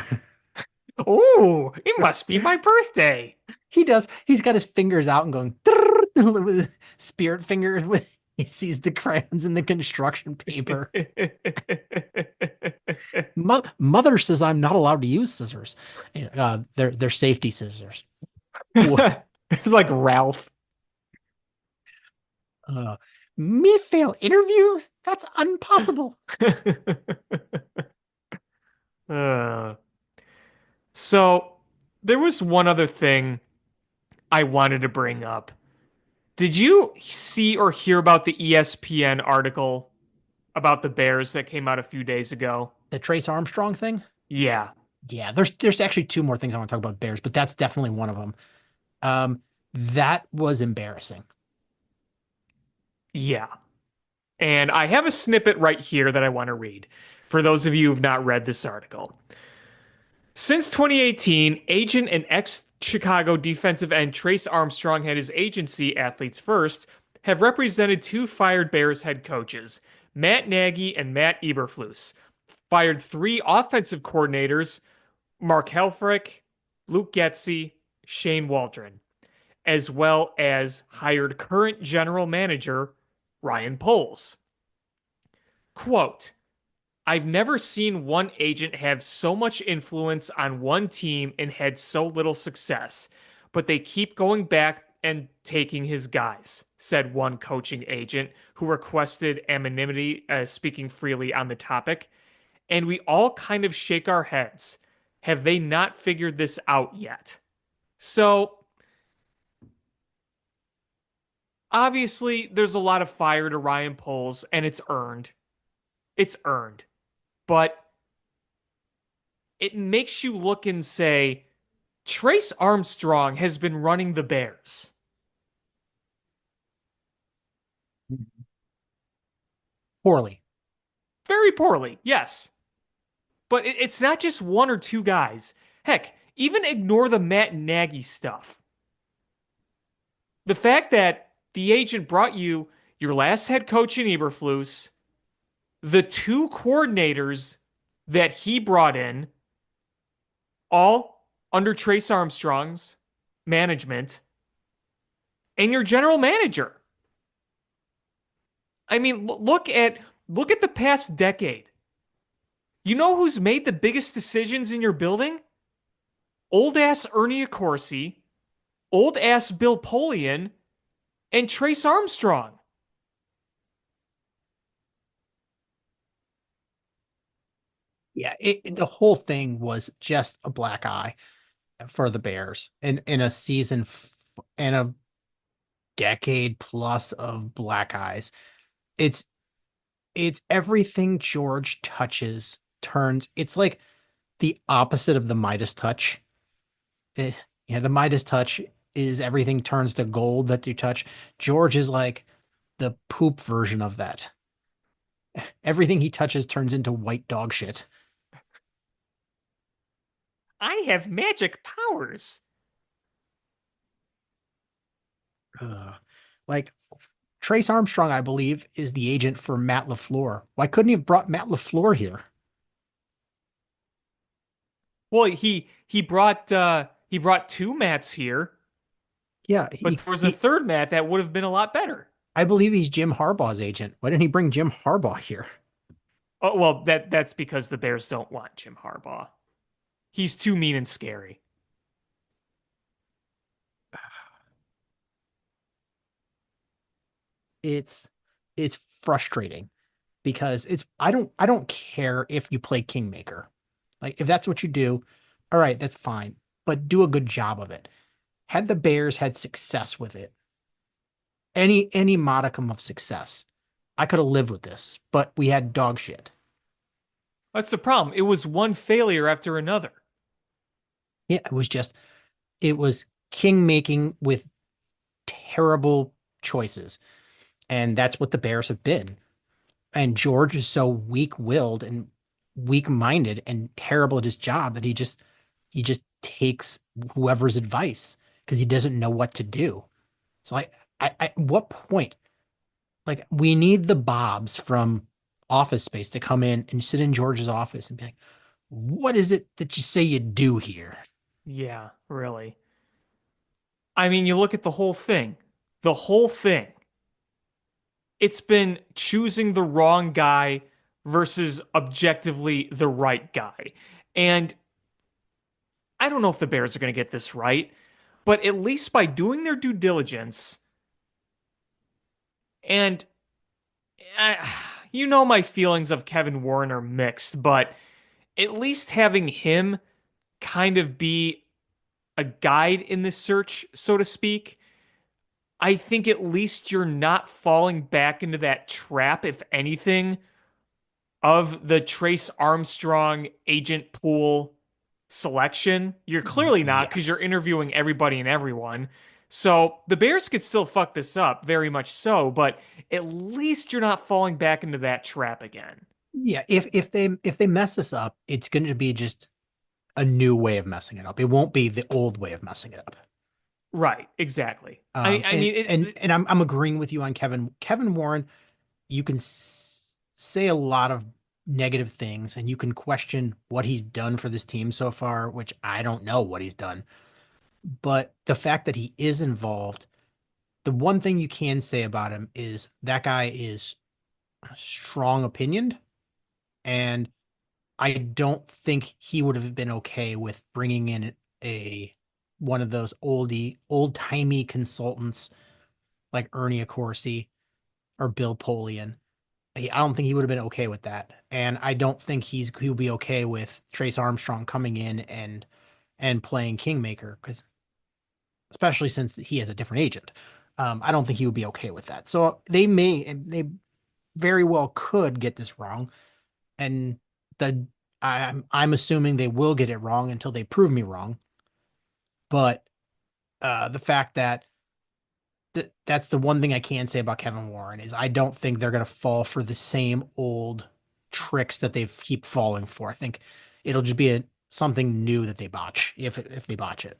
Oh, it must be my birthday. He does. He's got his fingers out and going with spirit fingers with he sees the crayons in the construction paper. Mother says I'm not allowed to use scissors. They're safety scissors. It's like Ralph. Uh, Me fail interview? That's impossible. Uh, so there was one other thing I wanted to bring up. Did you see or hear about the ESPN article about the Bears that came out a few days ago? The Trace Armstrong thing? Yeah, Yeah, there's actually two more things I want to talk about Bears, but that's definitely one of them. That was embarrassing. yeah. And I have a snippet right here that I want to read for those of you who've not read this article. Since 2018, agent and ex-Chicago defensive end Trace Armstrong and his agency, Athletes First, have represented two fired Bears head coaches, Matt Nagy and Matt Eberflus, fired three offensive coordinators, Mark Helfrich, Luke Getsy, Shane Waldron, as well as hired current general manager Ryan Poles. Quote, I've never seen one agent have so much influence on one team and had so little success, but they keep going back and taking his guys, said one coaching agent who requested anonymity, speaking freely on the topic. And we all kind of shake our heads. Have they not figured this out yet? So obviously, there's a lot of fire to Ryan Poles, and it's earned. It's earned. But it makes you look and say, Trace Armstrong has been running the Bears. Poorly. Very poorly, yes. But it's not just one or two guys. Heck, even ignore the Matt Nagy stuff. The fact that the agent brought you your last head coach in Eberflus, the two coordinators that he brought in, all under Trace Armstrong's management, and your general manager. I mean, look at the past decade. You know who's made the biggest decisions in your building? Old ass Ernie Accorsi, old ass Bill Polian, and Trace Armstrong. Yeah, the whole thing was just a black eye for the Bears in a season and a decade plus of black eyes. It's it's everything George touches turns. It's like the opposite of the Midas touch. Eh, yeah, the Midas touch is everything turns to gold that you touch. George is like the poop version of that. Everything he touches turns into white dog shit. I have magic powers. Ugh. Like Trace Armstrong, I believe, is the agent for Matt LaFleur. Why couldn't he have brought Matt LaFleur here? Well, he brought two Matts here, Yeah, but there was a third Matt that would have been a lot better. I believe he's Jim Harbaugh's agent. Why didn't he bring Jim Harbaugh here? Oh well, that's because the Bears don't want Jim Harbaugh. He's too mean and scary. It's it's frustrating because I don't care if you play Kingmaker. Like if that's what you do, all right, that's fine. But do a good job of it. Had the Bears had success with it, any modicum of success, I could have lived with this. But we had dog shit. That's the problem. It was one failure after another. Yeah, it was king making with terrible choices. And that's what the Bears have been. And George is so weak-willed and weak-minded and terrible at his job that he just takes whoever's advice because he doesn't know what to do. So at what point, like we need the Bobs from Office Space to come in and sit in George's office and be like, what is it that you say you do here? Yeah, really. I mean, you look at the whole thing. The whole thing. It's been choosing the wrong guy versus objectively the right guy. And I don't know if the Bears are going to get this right, but at least by doing their due diligence, and uh, you know my feelings of Kevin Warren are mixed, but at least having him kind of be a guide in this search, so to speak, I think at least you're not falling back into that trap, if anything, of the Trace Armstrong agent pool selection. You're clearly not because you're Yes. interviewing everybody and everyone. So the Bears could still fuck this up, very much so, but at least you're not falling back into that trap again. Yeah, if they mess this up, it's going to be just a new way of messing it up. It won't be the old way of messing it up. Right, exactly. I And mean, I'm agreeing with you on Kevin Warren. You can say a lot of negative things, and you can question what he's done for this team so far, which I don't know what he's done. But the fact that he is involved, the one thing you can say about him is that guy is strong opinioned And I don't think he would have been okay with bringing in a one of those old-timey consultants like Ernie Accorsi or Bill Polian. I don't think he would have been okay with that. And I don't think he'll be okay with Trace Armstrong coming in and playing Kingmaker, because especially since he has a different agent. I don't think he would be okay with that. So they very well could get this wrong, and the I'm assuming they will get it wrong until they prove me wrong. But the fact that that's the one thing I can say about Kevin Warren is I don't think they're going to fall for the same old tricks that they keep falling for. I think it'll just be something new that they botch if they botch it.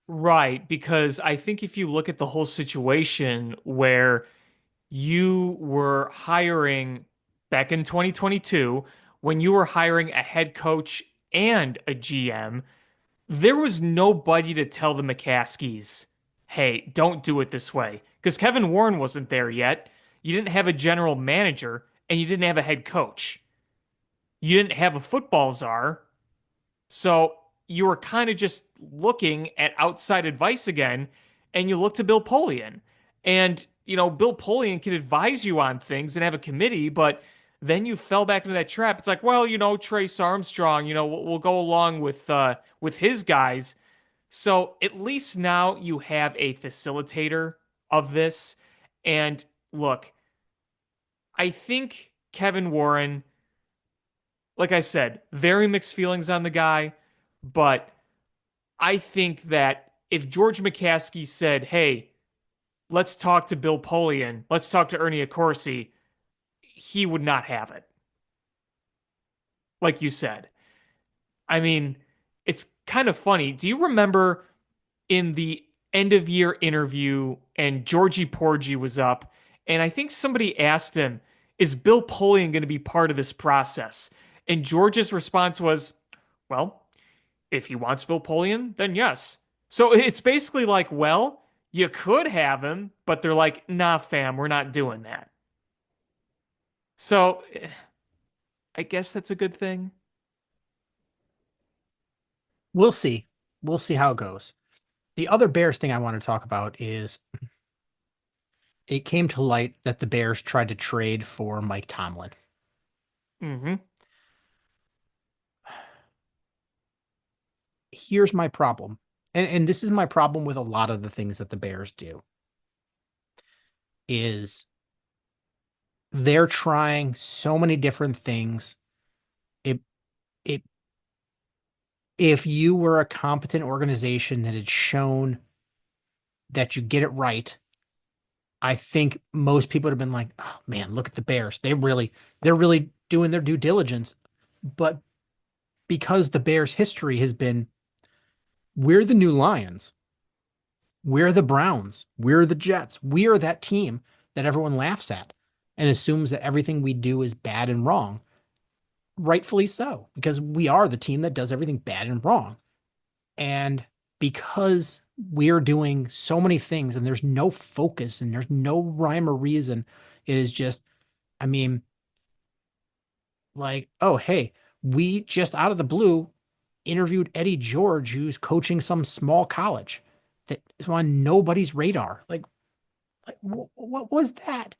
Right, because I think if you look at the whole situation where you were hiring back in 2022, when you were hiring a head coach and a GM, there was nobody to tell the McCaskies, hey, don't do it this way. Because Kevin Warren wasn't there yet. You didn't have a general manager and you didn't have a head coach. You didn't have a football czar. So you were kind of just looking at outside advice again, and you look to Bill Polian. And, Bill Polian can advise you on things and have a committee, but then you fell back into that trap. It's like, well, Trace Armstrong, we'll go along with his guys. So at least now you have a facilitator of this. And look, I think Kevin Warren, like I said, very mixed feelings on the guy, but I think that if George McCaskey said, hey, let's talk to Bill Polian, let's talk to Ernie Accorsi, he would not have it. Like you said. I mean, it's kind of funny. Do you remember in the end of year interview and Georgie Porgy was up, and I think somebody asked him, is Bill Polian going to be part of this process? And George's response was, well, if he wants Bill Polian, then yes. So it's basically like, well, you could have him, but they're like, nah, fam, we're not doing that. So I guess that's a good thing. We'll see. We'll see how it goes. The other Bears thing I want to talk about is it came to light that the Bears tried to trade for Mike Tomlin. Mm-hmm. Here's my problem. And this is my problem with a lot of the things that the Bears do, is they're trying so many different things. It it if you were a competent organization that had shown that you get it right, I think most people would have been like, oh man, look at the Bears. They're really doing their due diligence. But because the Bears history has been, we're the new Lions. We're the Browns. We're the Jets. We are that team that everyone laughs at and assumes that everything we do is bad and wrong. Rightfully so, because we are the team that does everything bad and wrong. And because we're doing so many things and there's no focus and there's no rhyme or reason, it is just, I mean, like, oh, hey, we just out of the blue interviewed Eddie George, who's coaching some small college that is on nobody's radar. What was that?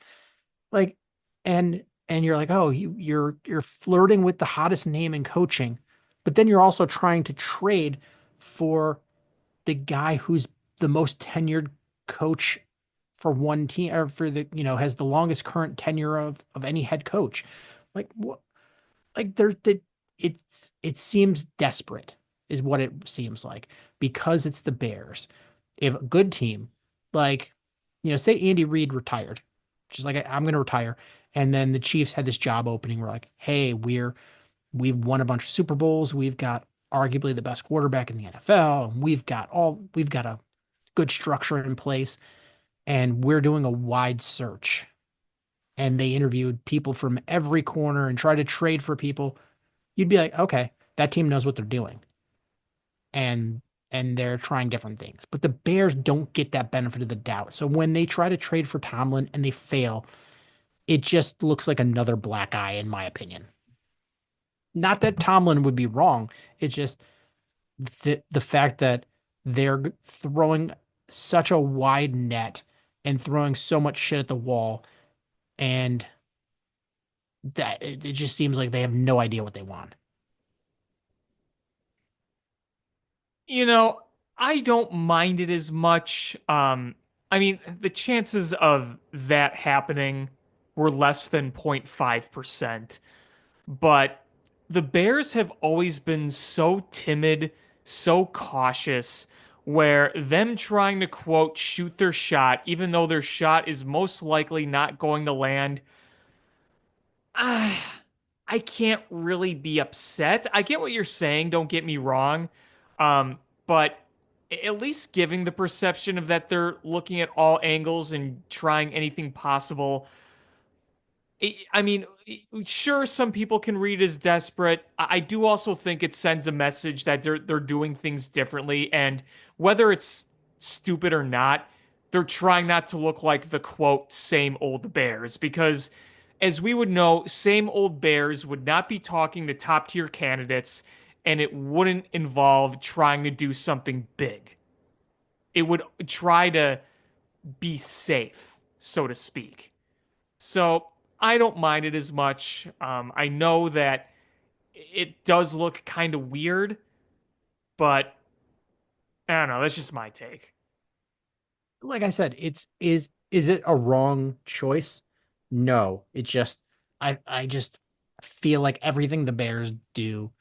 Like, and you're like, oh, you're flirting with the hottest name in coaching, but then you're also trying to trade for the guy who's the most tenured coach for one team, or for the, has the longest current tenure of any head coach. Like what? Like it seems desperate is what it seems like, because it's the Bears. If a good team, like, say Andy Reid retired, just like, I'm going to retire. And then the Chiefs had this job opening. We're like, hey, we've won a bunch of Super Bowls. We've got arguably the best quarterback in the NFL. We've got a good structure in place, and we're doing a wide search. And they interviewed people from every corner and tried to trade for people. You'd be like, okay, that team knows what they're doing. And they're trying different things. But the Bears don't get that benefit of the doubt. So when they try to trade for Tomlin and they fail, it just looks like another black eye, in my opinion. not that Tomlin would be wrong. It's just the fact that they're throwing such a wide net and throwing so much shit at the wall, and that it just seems like they have no idea what they want. You know, I don't mind it as much. I mean, the chances of that happening were less than 0.5%, but the Bears have always been so timid, so cautious, where them trying to quote shoot their shot, even though their shot is most likely not going to land, I can't really be upset. I get what you're saying, don't get me wrong. But at least giving the perception of that they're looking at all angles and trying anything possible. I mean, sure, some people can read as desperate. I do also think it sends a message that they're doing things differently, and whether it's stupid or not, they're trying not to look like the quote same old Bears because as we would know, same old Bears would not be talking to top tier candidates and it wouldn't involve trying to do something big. It would try to be safe, so to speak. So I don't mind it as much. I know that it does look kind of weird, but I don't know. That's just my take. Like I said, is it a wrong choice? No. It just I just feel like everything the Bears do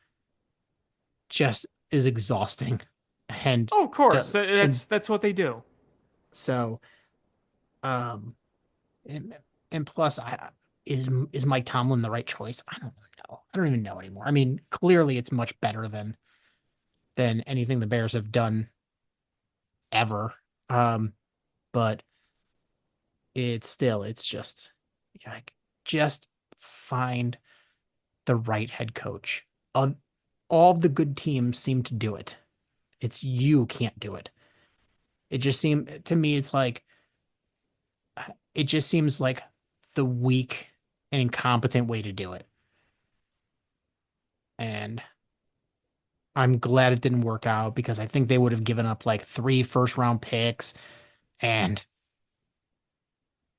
just is exhausting. And Oh, of course. and That's what they do. so um and, and plus I is Mike Tomlin the right choice? I don't know. I don't even know anymore. I mean, clearly it's much better than anything the Bears have done ever. But it's just like just find the right head coach. All of the good teams seem to do it. It's you can't do it. It just seemed to me it's like it just seems like the weak and incompetent way to do it. And I'm glad it didn't work out because I think they would have given up like 3 first round picks and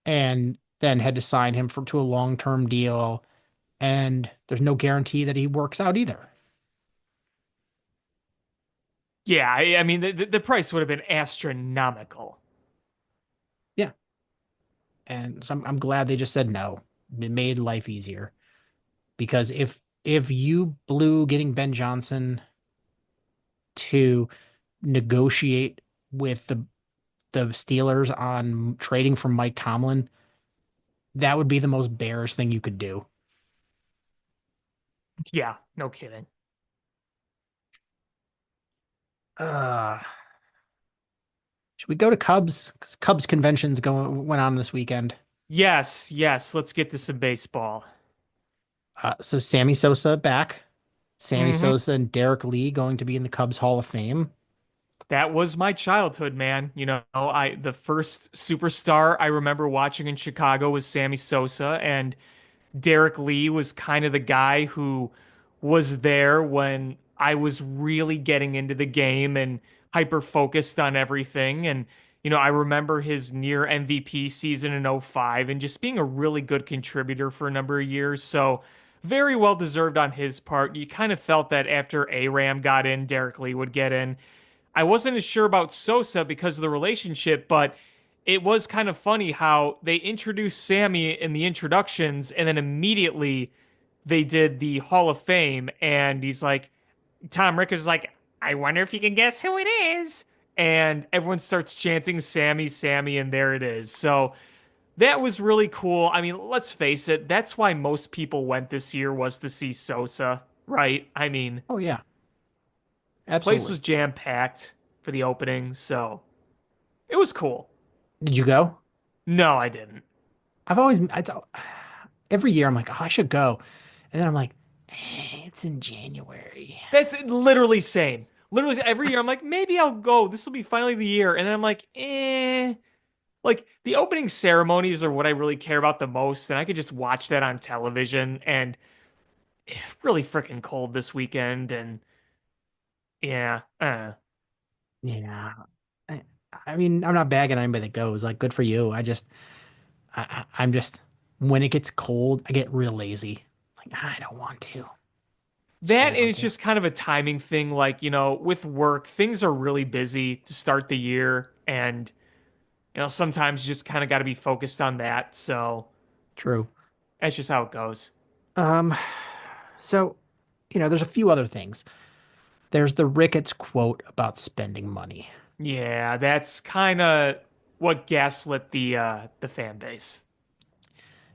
and then had to sign him for to a long-term deal. And there's no guarantee that he works out either. Yeah, I mean, the price would have been astronomical. Yeah. And so I'm glad they just said no. It made life easier. Because if you blew getting Ben Johnson to negotiate with the Steelers on trading for Mike Tomlin, that would be the most bearish thing you could do. Yeah, no kidding. Uh, should we go to Cubs? Because Cubs conventions went on this weekend. Yes, yes, let's get to some baseball. So Sammy Sosa back. Sammy Hmm. Sosa and Derek Lee going to be in the Cubs Hall of Fame. That was my childhood, man. You know, I the first superstar I remember watching in Chicago was Sammy Sosa, and Derek Lee was kind of the guy who was there when I was really getting into the game and hyper focused on everything. And, you know, I remember his near MVP season in '05 and just being a really good contributor for a number of years. So, very well deserved on his part. You kind of felt that after Aram got in, Derek Lee would get in. I wasn't as sure about Sosa because of the relationship, but it was kind of funny how they introduced Sammy in the introductions and then immediately they did the Hall of Fame and he's like, Tom Ricketts is like, I wonder if you can guess who it is. And everyone starts chanting Sammy, Sammy, and there it is. So that was really cool. I mean, let's face it, that's why most people went this year was to see Sosa, right? I mean, Oh yeah, place was absolutely. jam packed for the opening, so it was cool. Did you go? No, I didn't. Every year I'm like, oh, I should go. And then I'm like, it's in January. That's literally same. Literally every year I'm like, maybe I'll go. This will be finally the year. And then I'm like, eh. Like the opening ceremonies are what I really care about the most, and I could just watch that on television. And it's really freaking cold this weekend, and yeah, Yeah. I, I mean, I'm not bagging on anybody that goes. Like, good for you. I'm just, when it gets cold, I get real lazy. Like, I don't want to. Just that don't and want it's to. just kind of a timing thing. Like, with work, things are really busy to start the year, and sometimes you just kind of got to be focused on that. So True. that's just how it goes. Um, so, there's a few other things. There's the Ricketts quote about spending money. Yeah, that's kind of what gaslit the fan base.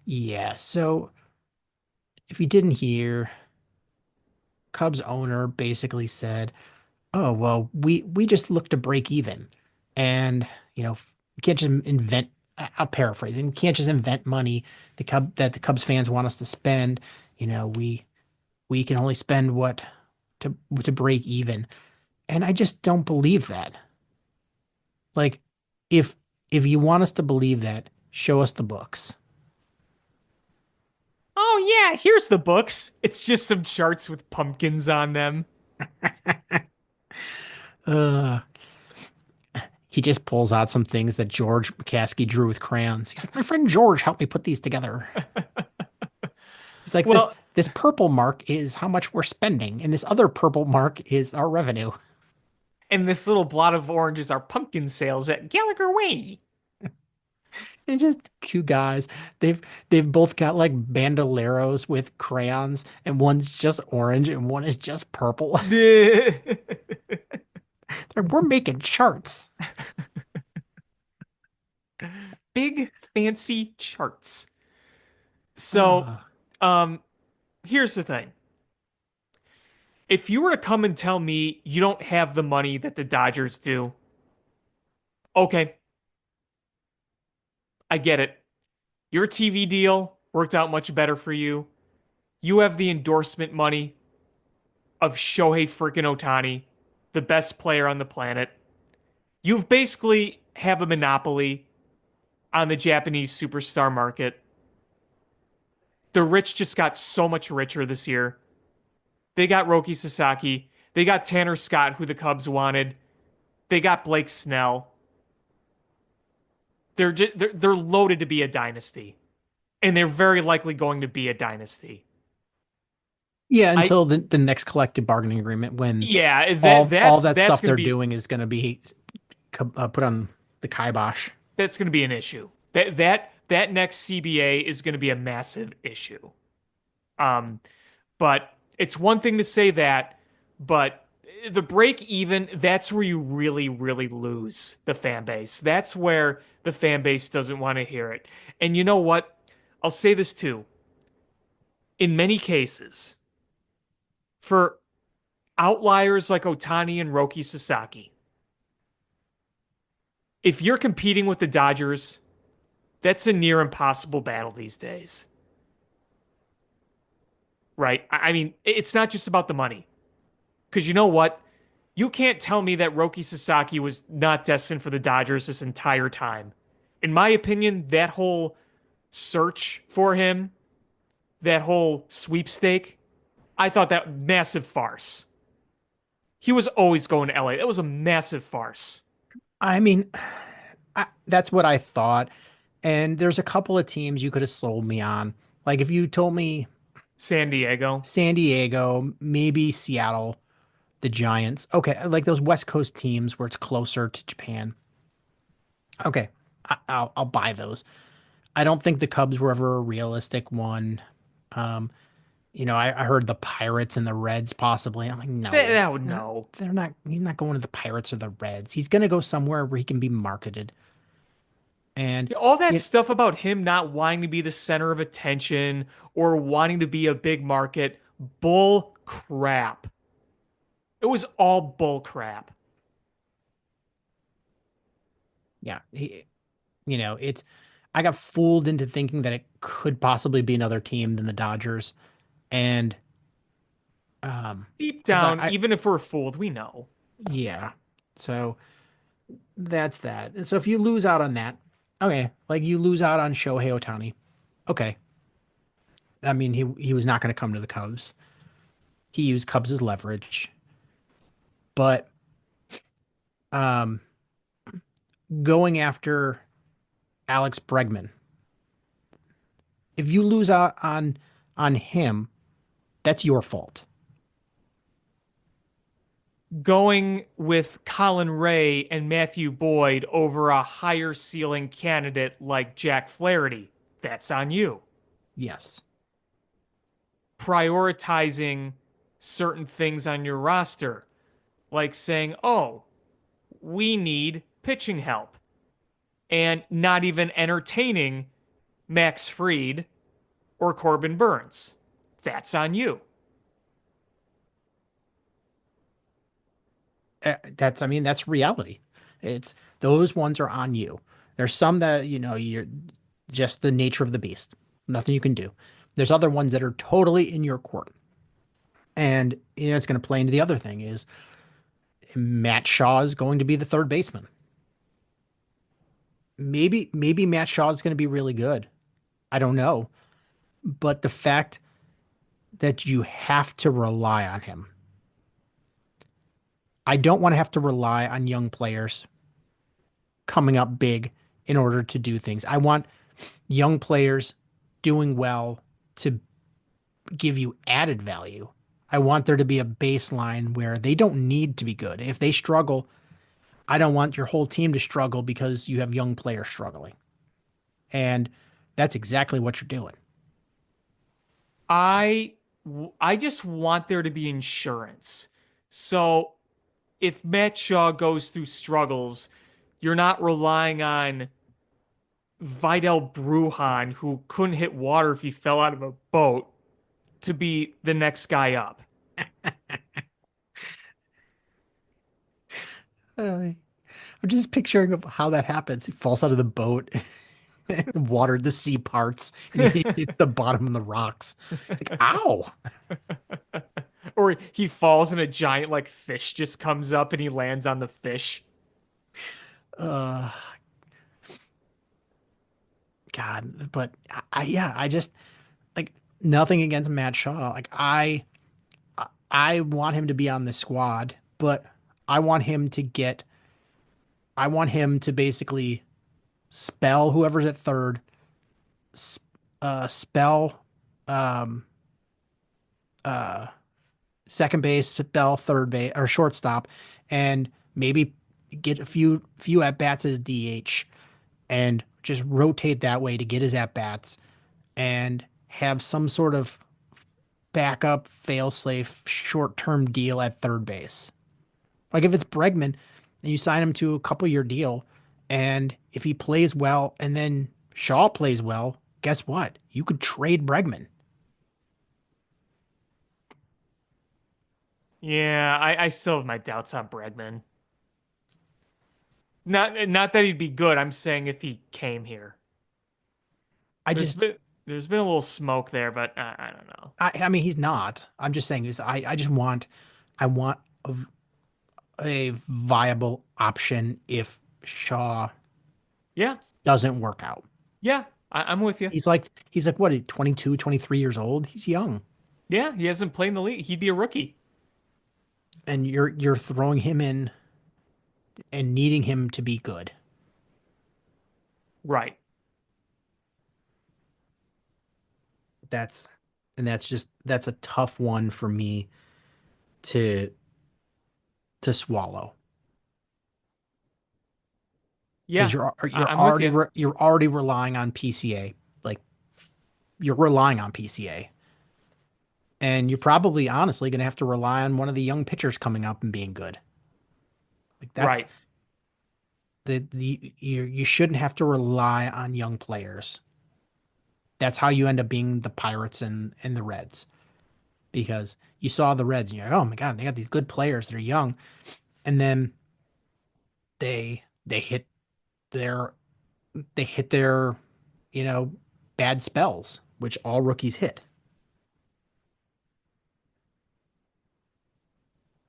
Yeah. So, if you didn't hear, Cubs owner basically said, "Oh, well, we just look to break even, and we can't just invent." I'll paraphrase. We can't just invent money the Cubs fans want us to spend. We can only spend what to break even, and I just don't believe that. Like, if if you want us to believe that, show us the books. Oh yeah, here's the books. It's just some charts with pumpkins on them. Uh, he just pulls out some things that George McCaskey drew with crayons. He's like, my friend George helped me put these together. He's like, this Well, this purple mark is how much we're spending, and this other purple mark is our revenue. and this little blot of orange is our pumpkin sales at Gallagher Way. And just two guys. They've they've both got like bandoleros with crayons, and one's just orange and one is just purple. We're making charts. Big fancy charts. So, Uh, um, here's the thing. If you were to come and tell me you don't have the money that the Dodgers do, okay, I get it. Your TV deal worked out much better for you. You have the endorsement money of Shohei freaking Ohtani, the best player on the planet. You've basically have a monopoly on the Japanese superstar market. The rich just got so much richer this year. They got Roki Sasaki. They got Tanner Scott, who the Cubs wanted. They got Blake Snell. They're loaded to be a dynasty, and they're very likely going to be a dynasty. yeah, I until the next collective bargaining agreement when Yeah, that all that's that that's stuff gonna they're be doing is going to be put on the kibosh. that's gonna be an issue. That next CBA is gonna be a massive issue. Um, but it's one thing to say that, but the break even, that's where you really, really lose the fan base. That's where the fan base doesn't want to hear it. And you know what? I'll say this too. In many cases, for outliers like Otani and Roki Sasaki, if you're competing with the Dodgers, that's a near impossible battle these days, right? I mean, it's not just about the money. Because you know what? You can't tell me that Roki Sasaki was not destined for the Dodgers this entire time. In my opinion, that whole search for him, that whole sweepstake, I thought that massive farce. He was always going to LA. That was a massive farce. I mean, that's what I thought. And there's a couple of teams you could have sold me on. Like if you told me San Diego. San Diego, maybe Seattle, the Giants. Okay, like those West Coast teams where it's closer to Japan. Okay, I'll buy those. I don't think the Cubs were ever a realistic one. Um, I heard the Pirates and the Reds possibly. I'm like, no, That he's would not. no. They're not. He's not going to the Pirates or the Reds. He's gonna go somewhere where he can be marketed. And All that you stuff about him not wanting to be the center of attention or wanting to be a big market, bull crap. It was all bull crap. yeah, it's. I got fooled into thinking that it could possibly be another team than the Dodgers, and Deep because down, even if we're fooled, we know. yeah, so that's that. And so if you lose out on that, okay, like you lose out on Shohei Ohtani, okay, I mean, he was not going to come to the Cubs. He used Cubs as leverage, but um, going after Alex Bregman, if you lose out on him, that's your fault. Going with Colin Ray and Matthew Boyd over a higher ceiling candidate like Jack Flaherty, that's on you. Yes. Prioritizing certain things on your roster, like saying, oh, we need pitching help, and not even entertaining Max Fried or Corbin Burns. That's on you. I mean, that's reality. It's those ones are on you. There's some that, you're just the nature of the beast. Nothing you can do. There's other ones that are totally in your court. And it's going to play into the other thing is Matt Shaw is going to be the third baseman. Maybe Matt Shaw is going to be really good. I don't know. But the fact that you have to rely on him. I don't want to have to rely on young players coming up big in order to do things. I want young players doing well to give you added value. I want there to be a baseline where they don't need to be good. If they struggle, I don't want your whole team to struggle because you have young players struggling. And that's exactly what you're doing. I I just want there to be insurance. So if Matt Shaw goes through struggles, you're not relying on Vidal Brujan, who couldn't hit water if he fell out of a boat, to be the next guy up. I'm just picturing how that happens. He falls out of the boat, water, the sea parts, and he hits the bottom of the rocks. It's like, ow. Or he falls and a giant like fish just comes up and he lands on the fish. Uh, God, but yeah, I just like nothing against Matt Shaw. Like I want him to be on the squad, but I want him to get, I want him to basically spell whoever's at third, spell, um, uh, second base, spell third base or shortstop, and maybe get a few at bats as DH, and just rotate that way to get his at bats, and have some sort of backup fail-safe short-term deal at third base. Like if it's Bregman and you sign him to a couple-year deal, and if he plays well and then Shaw plays well, guess what? You could trade Bregman. Yeah, I still have my doubts on Bregman. Not that he'd be good. I'm saying if he came here. I There's just, been there's been a little smoke there, but I don't know. I mean, he's not. I'm just saying this. I just want, I want a viable option if Shaw Yeah, doesn't work out. yeah, I'm with you. He's like what, 22, 23 years old? He's young. Yeah, he hasn't played in the league. He'd be a rookie. And you're throwing him in and needing him to be good. Right. That's that's a tough one for me to swallow because Yeah, I'm with you. you're already relying on PCA. Like you're relying on PCA. And you're probably honestly going to have to rely on one of the young pitchers coming up and being good. Like that's Right. you shouldn't have to rely on young players. That's how you end up being the Pirates and the Reds, because you saw the Reds and you're like, oh my God, they got these good players that are young, and then they hit their you know bad spells, which all rookies hit.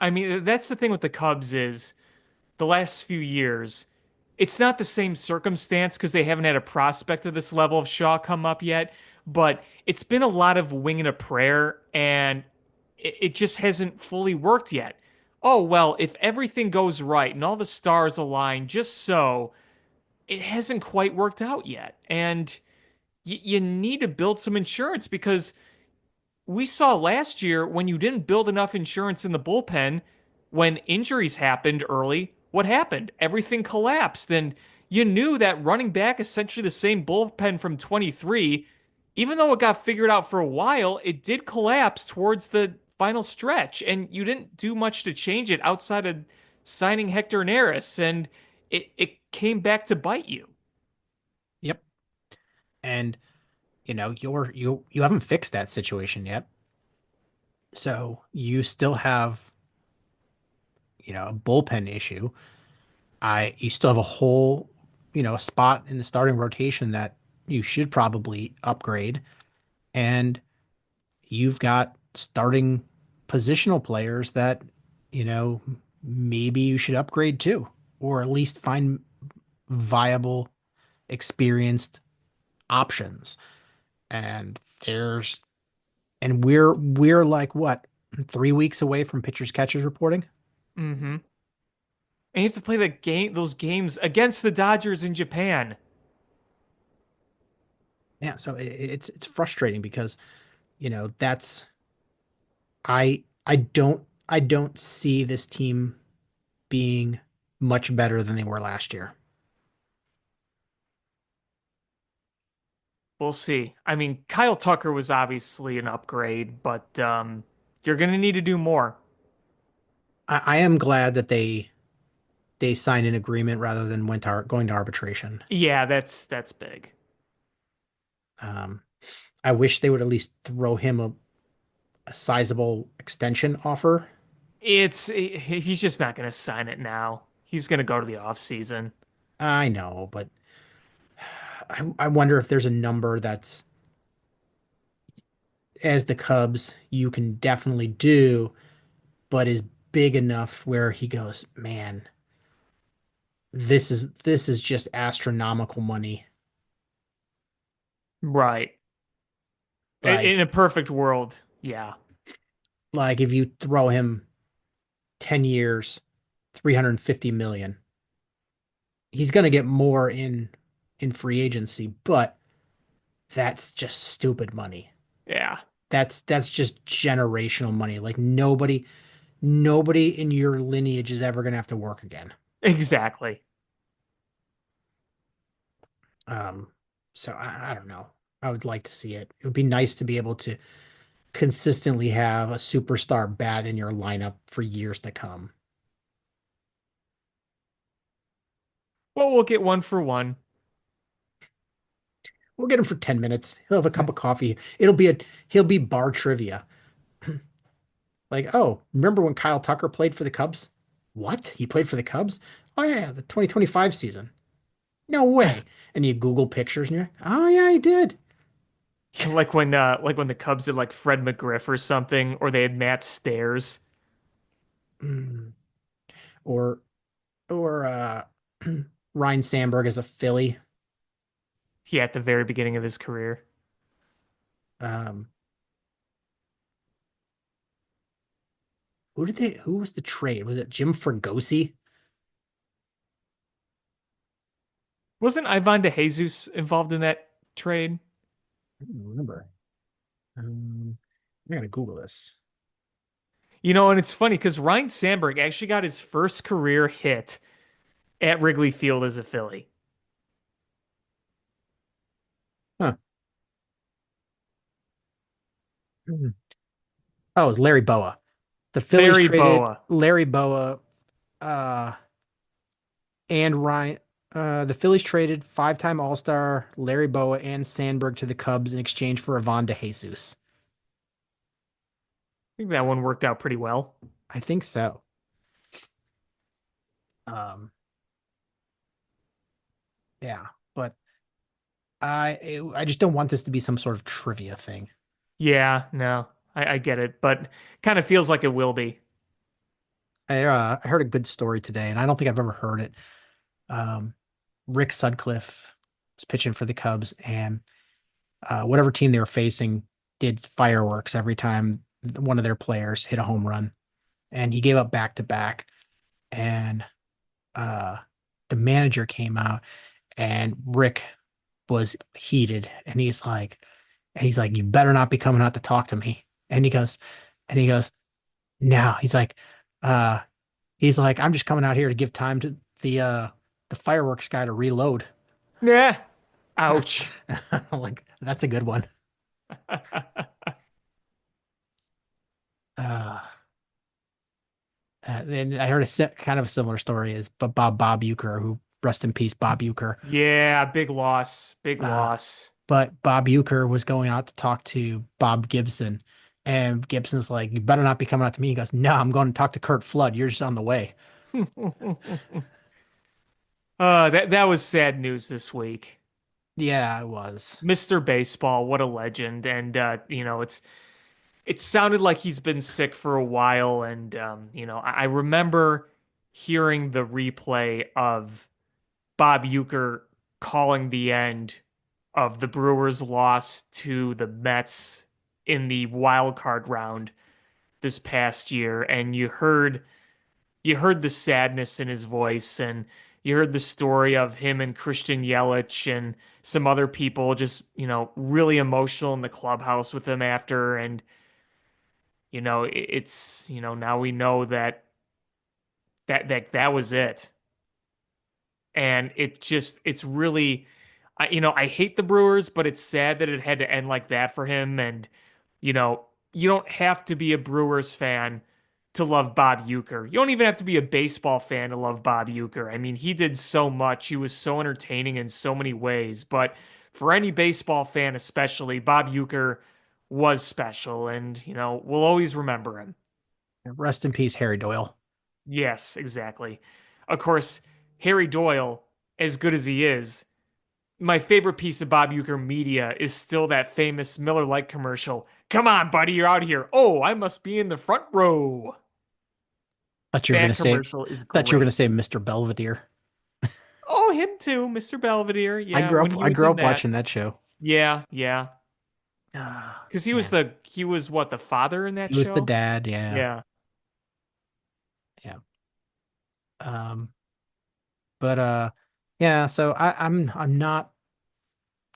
I mean, that's the thing with the Cubs is the last few years, it's not the same circumstance because they haven't had a prospect of this level of Shaw come up yet. but it's been a lot of wing and a prayer, and it just hasn't fully worked yet. Oh, well, if everything goes right and all the stars align just so, it hasn't quite worked out yet. And you need to build some insurance because we saw last year when you didn't build enough insurance in the bullpen, when injuries happened early, what happened? Everything collapsed. And you knew that running back essentially the same bullpen from 23, even though it got figured out for a while, it did collapse towards the final stretch. And you didn't do much to change it outside of signing Hector Neris. And it came back to bite you. Yep. And you haven't fixed that situation yet. So you still have, a bullpen issue. You still have a whole, a spot in the starting rotation that you should probably upgrade. And you've got starting positional players that, you know, maybe you should upgrade too, or at least find viable, experienced options. And there's and we're like what, 3 weeks away from pitchers catchers reporting? Mm-hmm. And you have to play those games against the Dodgers in Japan. Yeah, so it's frustrating because, that's I don't see this team being much better than they were last year. We'll see. I mean, Kyle Tucker was obviously an upgrade, but you're gonna need to do more. I am glad that they signed an agreement rather than going to arbitration. Yeah, that's big. Um, I wish they would at least throw him a sizable extension offer. He's just not gonna sign it now. He's gonna go to the off season. I know, but I wonder if there's a number that's, as the Cubs, you can definitely do, but is big enough where he goes, man, this is just astronomical money. Right. In Like a perfect world, yeah. like if you throw him 10 years, 350 million, he's going to get more in free agency, but that's just stupid money. Yeah. That's just generational money. Like nobody in your lineage is ever going to have to work again. Exactly. Um, so I don't know. I would like to see it. It would be nice to be able to consistently have a superstar bat in your lineup for years to come. Well, we'll get one for one. We'll get him for 10 minutes. He'll have a cup of coffee. He'll be bar trivia. Like, oh, remember when Kyle Tucker played for the Cubs? What? He played for the Cubs? Oh yeah, the 2025 season. No way. And you Google pictures and you're like, oh yeah, he did. Like when the Cubs did like Fred McGriff or something, or they had Matt Stairs. Mm. Or Ryan Sandberg as a Philly. Yeah, at the very beginning of his career. Um, who was the trade? Was it Jim Fregosi? Wasn't Ivan DeJesus involved in that trade? I don't remember. I gotta Google this. And it's funny because Ryan Sandberg actually got his first career hit at Wrigley Field as a Philly. Huh. Mhm. Oh, it was Larry Boa. The Phillies Larry traded Boa. Larry Boa, uh, and Ryan. The Phillies traded five-time All-Star Larry Boa and Sandberg to the Cubs in exchange for Ivan DeJesus. I think that one worked out pretty well. I think so. Um, yeah, but I just don't want this to be some sort of trivia thing. Yeah, no, I get it, but kind of feels like it will be. I heard a good story today, and I don't think I've ever heard it. Um, Rick Sutcliffe was pitching for the Cubs, and whatever team they were facing did fireworks every time one of their players hit a home run, and he gave up back to back. And uh, the manager came out, and Rick was heated, and he's like, you better not be coming out to talk to me. And he goes, no, uh, he's like, I'm just coming out here to give time to the fireworks guy to reload. Yeah. Ouch. Like, that's a good one. Uh, and I heard kind of a similar story is but Bob Uecker, who rest in peace, Bob Uecker. Yeah, big loss. Big Uh, loss. but Bob Uecker was going out to talk to Bob Gibson, and Gibson's like, "You better not be coming out to me." He goes, "No, I'm going to talk to Kurt Flood. You're just on the way." That was sad news this week. Yeah, it was. Mr. Baseball, what a legend. And it sounded like he's been sick for a while. And I remember hearing the replay of Bob Uecker calling the end of the Brewers' loss to the Mets in the wild card round this past year, and you heard the sadness in his voice, and you heard the story of him and Christian Yelich and some other people just, really emotional in the clubhouse with him after. And, it's, now we know that was it. And it's really, I hate the Brewers, but it's sad that it had to end like that for him. And, you don't have to be a Brewers fan to love Bob Uecker. You don't even have to be a baseball fan to love Bob Uecker. I mean, he did so much. He was so entertaining in so many ways. But for any baseball fan, especially, Bob Uecker was special. And, we'll always remember him. Rest in peace, Harry Doyle. Yes, exactly. Of course, Harry Doyle, as good as he is, my favorite piece of Bob Uecker media is still that famous Miller Lite commercial. Come on, buddy, you're out here. Oh, I must be in the front row. Thought you were gonna That say, commercial is thought you were gonna great. say Mr. Belvedere. Oh, him too, Mr. Belvedere. Yeah, when he I was grew in up that. watching that show. Yeah, yeah. Because he was Yeah, he was what, the father in that he was the show? dad. Yeah, Yeah. yeah. Um, but yeah. So I'm not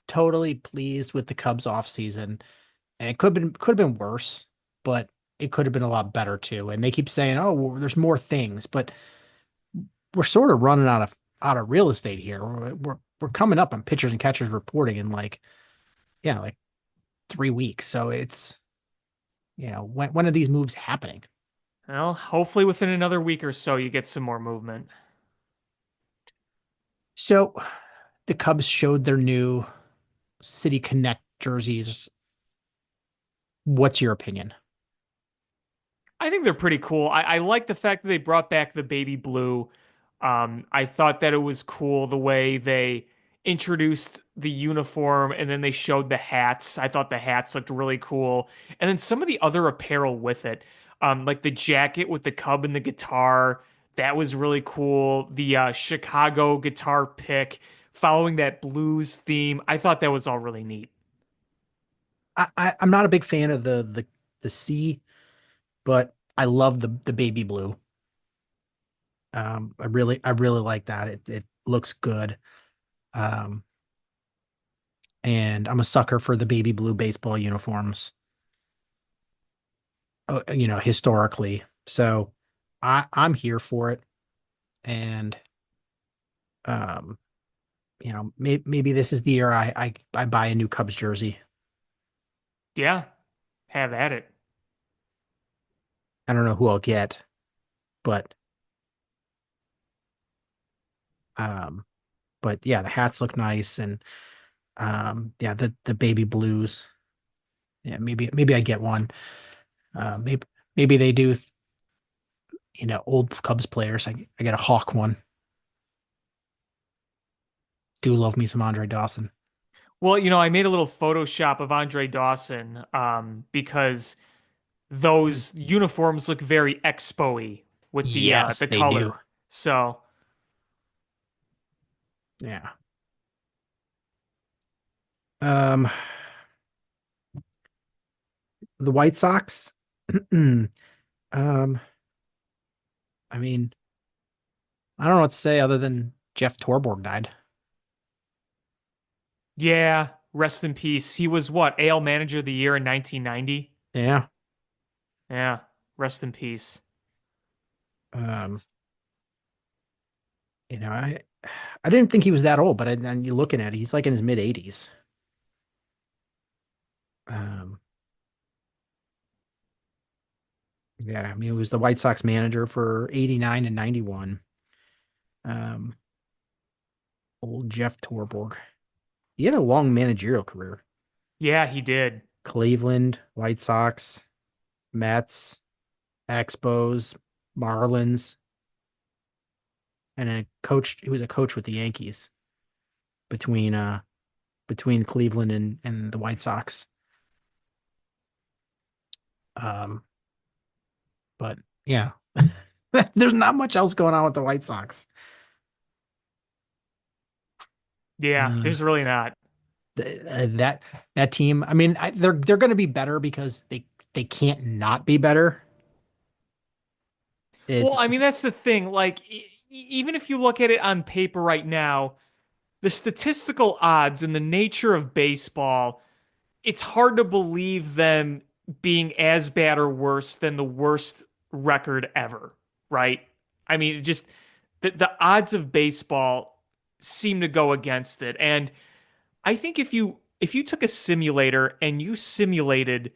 totally pleased with the Cubs off season. And it could have been worse, but it could have been a lot better too. And they keep saying, "Oh, well, there's more things," but we're sort of running out of real estate here. We're coming up on pitchers and catchers reporting in like 3 weeks. So it's when are these moves happening? Well, hopefully within another week or so you get some more movement. So the Cubs showed their new City Connect jerseys. What's your opinion? I think they're pretty cool. I like the fact that they brought back the baby blue. I thought that it was cool the way they introduced the uniform and then they showed the hats. I thought the hats looked really cool. And then some of the other apparel with it, like the jacket with the cub and the guitar, that was really cool. The Chicago guitar pick following that blues theme, I thought that was all really neat. I'm not a big fan of the C, but I love the baby blue. I really like that. It looks good. Um, and I'm a sucker for the baby blue baseball uniforms. Historically. So I'm here for it. And um, maybe this is the year I buy a new Cubs jersey. Yeah, have at it. I don't know who I'll get, but um, but yeah, the hats look nice, and yeah, the baby blues. Yeah, maybe I get one. Maybe they do. Old Cubs players. I get a Hawk one. Do love me some Andre Dawson. Well, I made a little Photoshop of Andre Dawson because those uniforms look very expo-y with Yes, the they do. color. So, Yeah. Um, The White Sox. um, I mean, I don't know what to say other than Jeff Torborg died. Yeah, rest in peace. He was what, AL Manager of the Year in 1990? Yeah. Yeah, rest in peace. Um, I didn't think he was that old, but then you looking at it, he's like in his mid 80s. Um, yeah, I mean, he was the White Sox manager for 89 and 91. Um, Old Jeff Torborg. He had a long managerial career. Yeah, he did. Cleveland, White Sox, Mets, Expos, Marlins, and he was a coach with the Yankees between Cleveland and the White Sox. Um, but yeah. There's not much else going on with the White Sox. Yeah, Uh, there's really not. that team. I mean, they're going to be better because they can't not be better. Well, I It's mean, that's the thing. Like, even if you look at it on paper right now, the statistical odds and the nature of baseball, it's hard to believe them being as bad or worse than the worst record ever, right? I mean, just the odds of baseball seem to go against it. And I think if you took a simulator and you simulated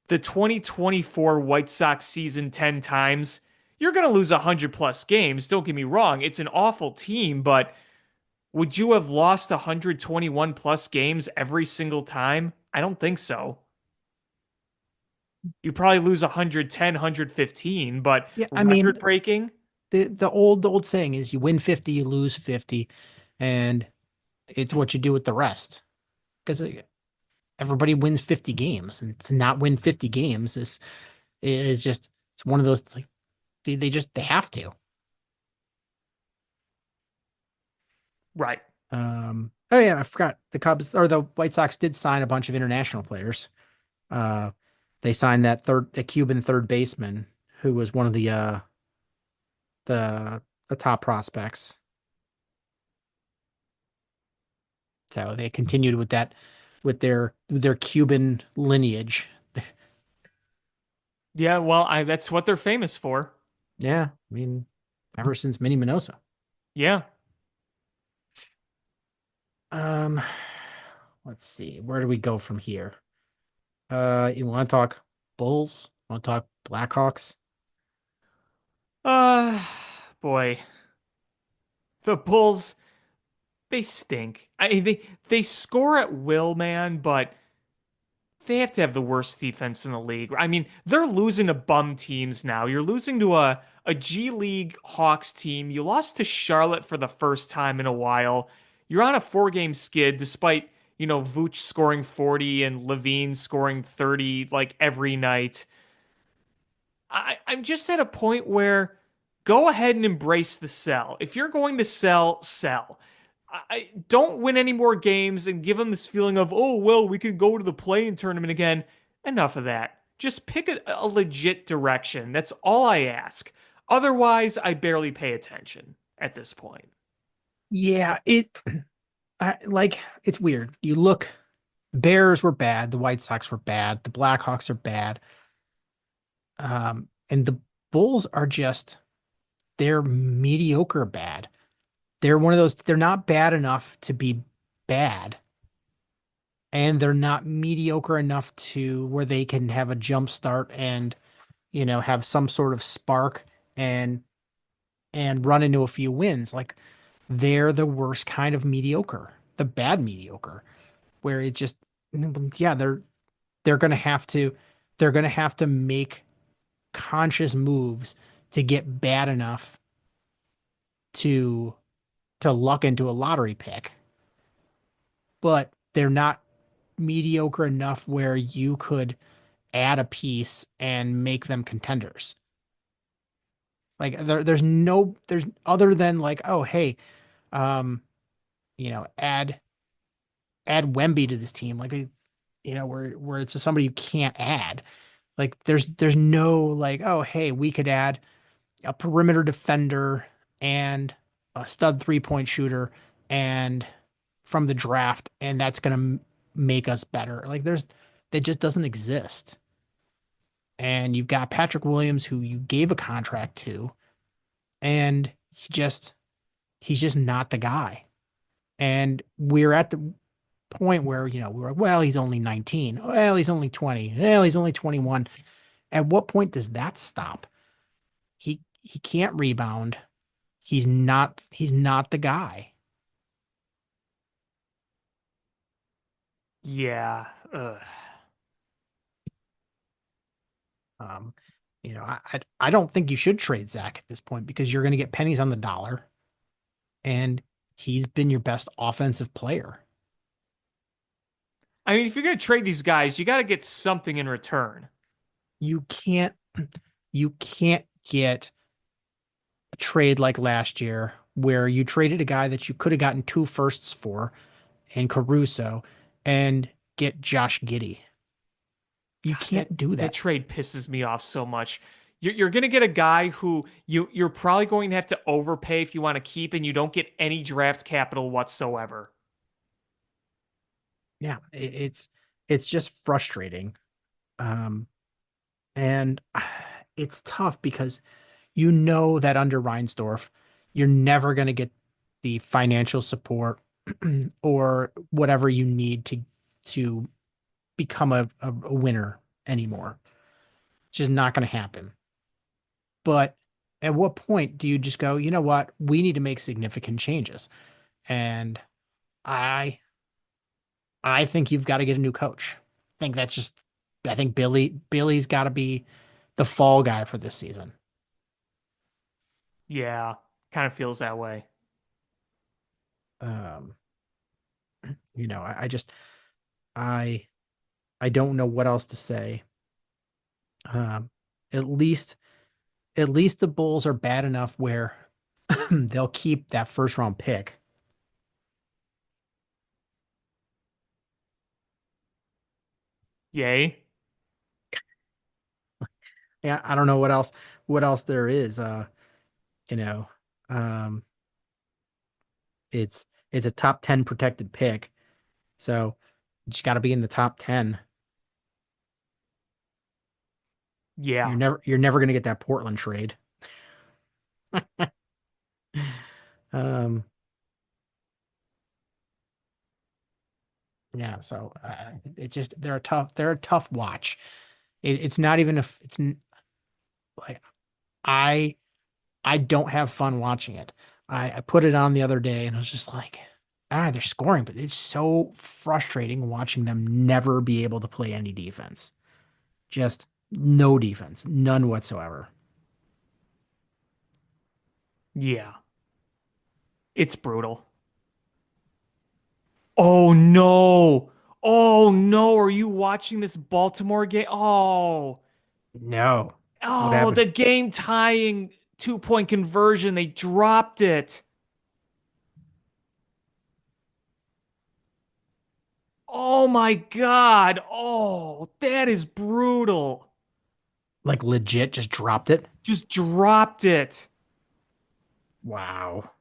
the 2024 White Sox season 10 times, you're going to lose 100 plus games. Don't get me wrong, it's an awful team, but would you have lost 121 plus games every single time? I don't think so. You probably lose 110, 115, but Yeah, I mean, record breaking? the old saying is you win 50, you lose 50, and it's what you do with the rest. Because everybody wins 50 games, and to not win 50 games is just it's one of those like they have to. Right. Oh yeah, I forgot the Cubs or the White Sox did sign a bunch of international players. Uh, they signed the Cuban third baseman who was one of the the top prospects. So they continued with that with their Cuban lineage. Yeah, well, that's what they're famous for. Yeah, I mean, ever since Minnie Minoso. Yeah. Um, let's see, where do we go from here? You want to talk Bulls? Want to talk Blackhawks? Uh, boy, the Bulls, they stink. They score at will, man, but they have to have the worst defense in the league. I mean, they're losing to bum teams now. You're losing to a G League Hawks team. You lost to Charlotte for the first time in a while. You're on a 4 game skid despite, Vooch scoring 40 and Levine scoring 30 like every night. I'm just at a point where go ahead and embrace the sell. If you're going to sell, sell. Don't win any more games and give them this feeling of, oh, well, we could go to the play-in tournament again. Enough of that. Just pick a legit direction. That's all I ask. Otherwise, I barely pay attention at this point. Yeah, it's weird. You look, Bears were bad, the White Sox were bad, the Blackhawks are bad. And the Bulls are just they're mediocre bad. They're one of those, they're not bad enough to be bad, and they're not mediocre enough to where they can have a jump start and, have some sort of spark and run into a few wins. Like they're the worst kind of mediocre, the bad mediocre, where it just yeah, they're gonna have to they're gonna have to make conscious moves to get bad enough to luck into a lottery pick, but they're not mediocre enough where you could add a piece and make them contenders. Like there's other than like, oh hey, um, add Wemby to this team. Like where it's just somebody you can't add. Like there's no like, oh hey, we could add a perimeter defender and a stud 3-point shooter and from the draft, and that's gonna make us better. Like that just doesn't exist. And you've got Patrick Williams, who you gave a contract to, and he's just not the guy. And we're at the point where, we're like, well, he's only 19. Well, he's only 20. Well, he's only 21. At what point does that stop? He can't rebound. He's not the guy. Yeah. Ugh. Um, I don't think you should trade Zach at this point because you're going to get pennies on the dollar, and he's been your best offensive player. I mean, if you're going to trade these guys, you got to get something in return. You can't you can't get a trade like last year where you traded a guy that you could have gotten two firsts for and Caruso and get Josh Giddey. You God, that can't do that that. trade pisses me off so much. You're going to get a guy who you're probably going to have to overpay if you want to keep, and you don't get any draft capital whatsoever. Yeah, it's just frustrating. Um, and it's tough because that under Reinsdorf, you're never going to get the financial support or whatever you need to become a winner anymore. It's just not going to happen. But at what point do you just go, you know what? We need to make significant changes. And I I think you've got to get a new coach. I think Billy's got to be the fall guy for this season. Yeah, kind of feels that way. Um, I just I I don't know what else to say. Um, at least at least the Bulls are bad enough where they'll keep that first round pick. Yay. Yeah, I don't know what else there is. You know, um, it's a top 10 protected pick. So you just got to be in the top 10. Yeah. You're never going to get that Portland trade. Um, yeah, so it's just they're a tough watch. It's not even if like I I don't have fun watching it. I put it on the other day and I was just like, they're scoring, but it's so frustrating watching them never be able to play any defense. Just no defense, none whatsoever. Yeah. It's brutal. Oh no. Oh no. Are you watching this Baltimore game? Oh. No. What Oh, happened? the game tying 2-point conversion. They dropped it. Oh my God. Oh, that is brutal. Like legit just dropped it? Just dropped it. Wow.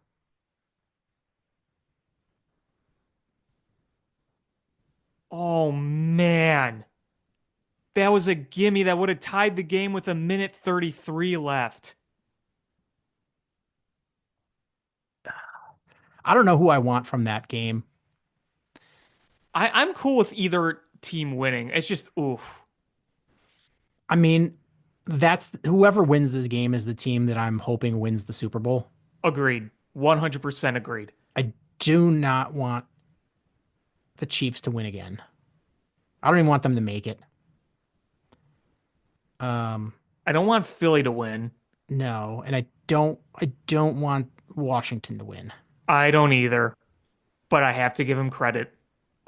Oh man. That was a gimme that would have tied the game with a minute 33 left. I don't know who I want from that game. I'm cool with either team winning. It's just, oof. I mean, that's whoever wins this game is the team that I'm hoping wins the Super Bowl. Agreed. 100% agreed. I do not want the Chiefs to win again. I don't even want them to make it. Um, I don't want Philly to win. no, and I don't want Washington to win. I don't either, but I have to give him credit.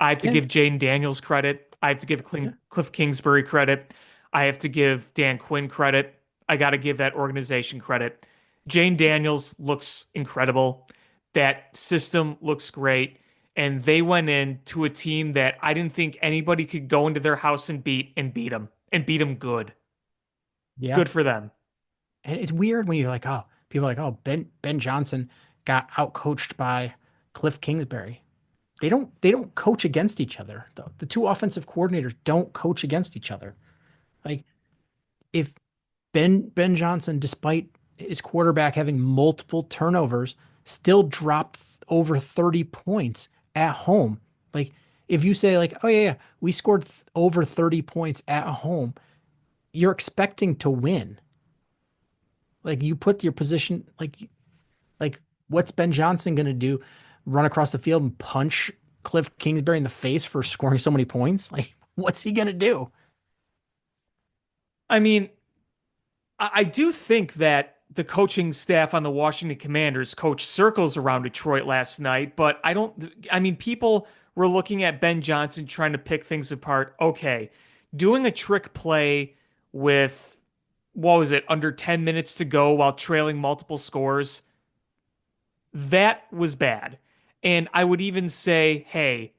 I have to Yeah, give Jaden Daniels credit. I have to give yeah. Cliff Kingsbury credit. I have to give Dan Quinn credit. I got to give that organization credit. Jane Daniels looks incredible. That system looks great. and they went into a team that I didn't think anybody could go into their house and beat them good. Yeah. Good for them. And it's weird when you're like, oh, people are like, oh, Ben Johnson got outcoached by Cliff Kingsbury. They don't coach against each other. The two offensive coordinators don't coach against each other. Like if Ben Johnson, despite his quarterback having multiple turnovers, still dropped over 30 points at home. Like if you say like, oh yeah, we scored over 30 points at home, you're expecting to win. Like you put your position like what's Ben Johnson gonna do? Run across the field and punch Cliff Kingsbury in the face for scoring so many points? Like what's he gonna do? I mean, I do think that the coaching staff on the Washington Commanders coached circles around Detroit last night, but I mean, people were looking at Ben Johnson trying to pick things apart. Okay, doing a trick play with, what was it, under 10 minutes to go while trailing multiple scores, that was bad. And I would even say, hey,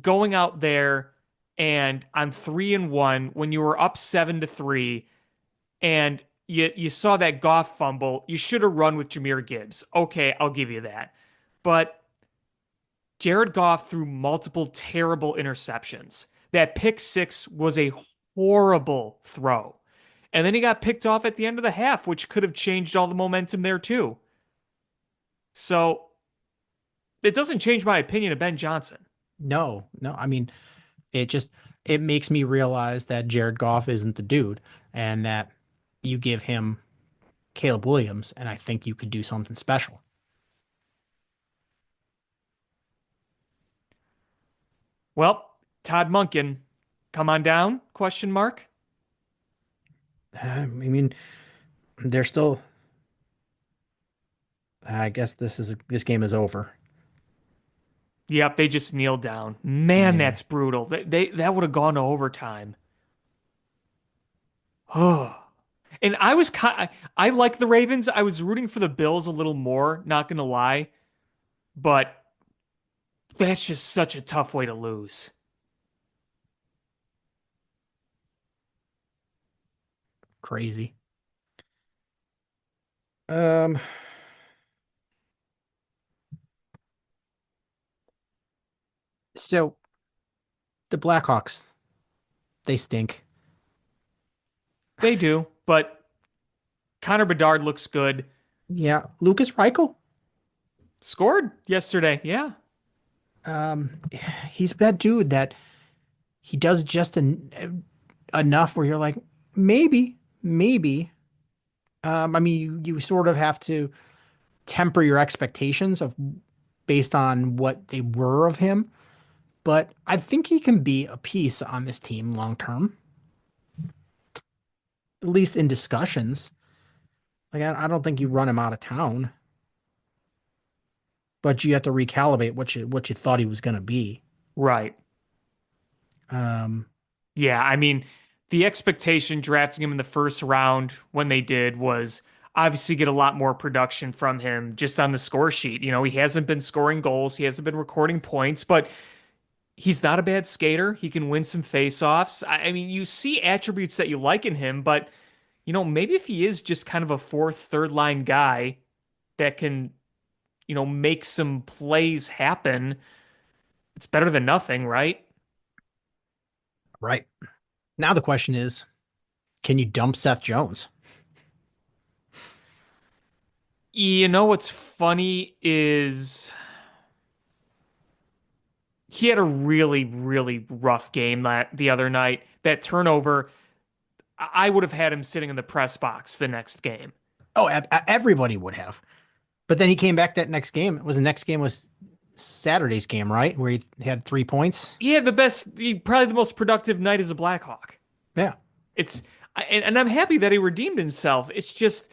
going out there and on 3-1 when you were up 7-3 and you saw that Goff fumble, you should have run with Jahmyr Gibbs. Okay, I'll give you that. But Jared Goff threw multiple terrible interceptions. That pick six was a horrible throw. And then he got picked off at the end of the half, which could have changed all the momentum there too. So it doesn't change my opinion of Ben Johnson. No. I mean, it just it makes me realize that Jared Goff isn't the dude and that you give him Caleb Williams, and I think you could do something special. Well, Todd Monken, come on down? Question mark. I mean, they're still. I guess this game is over. Yep, they just kneeled down. Man, Yeah. that's brutal. That would have gone to overtime. Oh. And I like the Ravens. I was rooting for the Bills a little more, not gonna lie, but that's just such a tough way to lose. Crazy. Um. So the Blackhawks, they stink. They do, but Connor Bedard looks good. Yeah, Lucas Reichel. Scored yesterday. Yeah. Um, he's that dude that he does just enough where you're like, maybe. I mean, you sort of have to temper your expectations of based on what they were of him, but I think he can be a piece on this team long term, at least in discussions. Like I don't think you run him out of town, but you have to recalibrate what you thought he was going to be. Right. Um, Yeah, I mean, the expectation drafting him in the first round when they did was obviously get a lot more production from him just on the score sheet. You know, he hasn't been scoring goals, he hasn't been recording points, but he's not a bad skater. He can win some faceoffs. I mean, you see attributes that you like in him, but maybe if he is just kind of a fourth, third line guy that can, make some plays happen, it's better than nothing, right? right. Now the question is, can you dump Seth Jones? You know what's funny is he had a really, really rough game the other night. That turnover, I would have had him sitting in the press box the next game. Oh, everybody would have. But then he came back that next game. It was the next game was Saturday's game, right? Where he had 3 points. He had probably the most productive night as a Blackhawk. Yeah. It's and I'm happy that he redeemed himself. It's just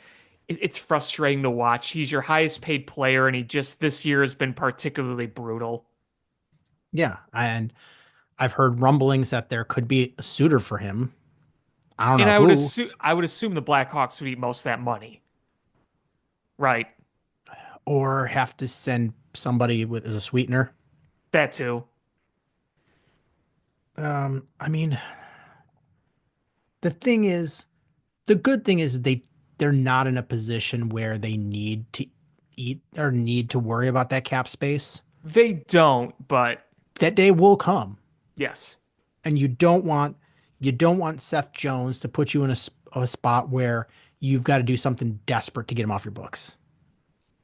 it's frustrating to watch. He's your highest paid player, and he just this year has been particularly brutal. Yeah. And I've heard rumblings that there could be a suitor for him. I don't And know who, I would assume the Blackhawks would eat most of that money. Right. or have to send somebody with as a sweetener. That too. I mean, the thing is, the good thing is they're not in a position where they need to eat or need to worry about that cap space. They don't, but That day will come, yes. and you don't want Seth Jones to put you in a spot where you've got to do something desperate to get him off your books.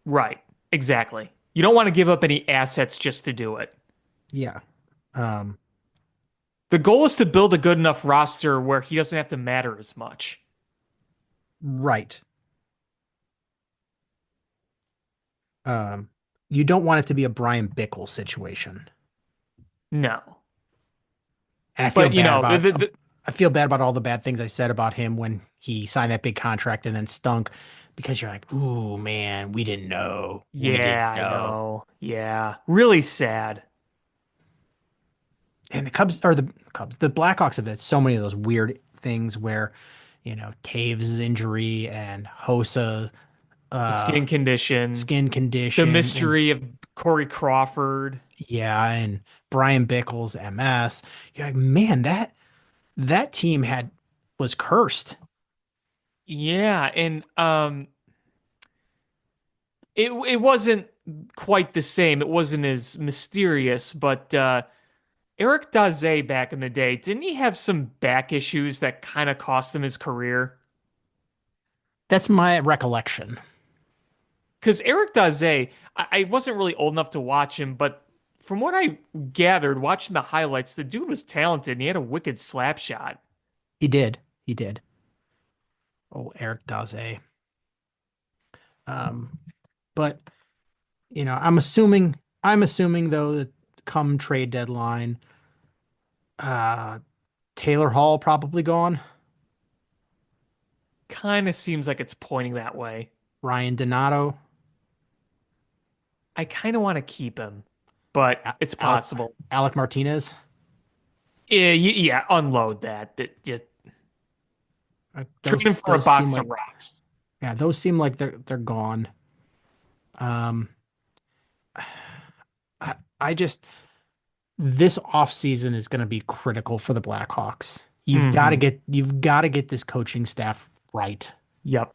Right. Exactly. You don't want to give up any assets just to do it. Yeah. Um, The goal is to build a good enough roster where he doesn't have to matter as much. right. Um, you don't want it to be a Brian Bickle situation. No. And I feel But, you bad know, about I feel bad about all the bad things I said about him when he signed that big contract and then stunk because you're like, "Ooh, man, we didn't know. We didn't yeah, I know." know. Yeah. Really sad. And the Blackhawks have had so many of those weird things where, Taves' injury and Hosa's The uh skin condition, skin the condition and mystery of Corey Crawford. yeah, and Brian Bickle's MS. You're like, man, that team was cursed. Yeah, and it wasn't quite the same. It wasn't as mysterious, but Eric Daze back in the day, didn't he have some back issues that kind of cost him his career? That's my recollection. Because Eric Daze, I wasn't really old enough to watch him, but from what I gathered watching the highlights, the dude was talented and he had a wicked slap shot. He did. He did. Oh, Eric Daze. Um, but I'm assuming though that come trade deadline, uh, Taylor Hall probably gone. Kind of seems like it's pointing that way. Ryan Donato, I kind of want to keep him, but it's Alec, possible. Alec Martinez. Yeah, yeah, unload that. Just trade him Those for a those seem box of like rocks. yeah, those seem like they're gone. Um, I just this offseason is going to be critical for the Blackhawks. Hmm. You've got to get this coaching staff right. Yep.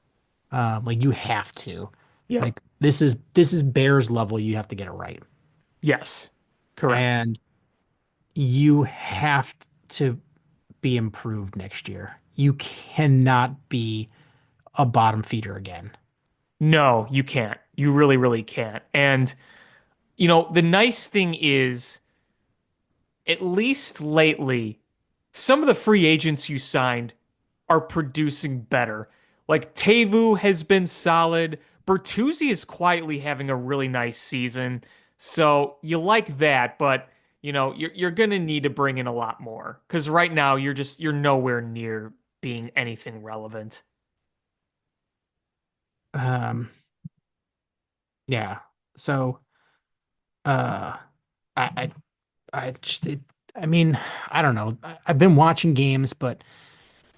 Like you have to. Yep. Like this is Bears level. You have to get it right, Yes. Correct. and you have to be improved next year. You cannot be a bottom feeder again. No, you can't. You really, really can't. And, you know, the nice thing is, at least lately, some of the free agents you signed are producing better. Like Teuvo has been solid. Bertuzzi is quietly having a really nice season. So you like that, but you know, you're gonna need to bring in a lot more. Because right now you're nowhere near being anything relevant. Um, yeah. So, uh, I, I, I just, I mean, I don't know. I've been watching games, but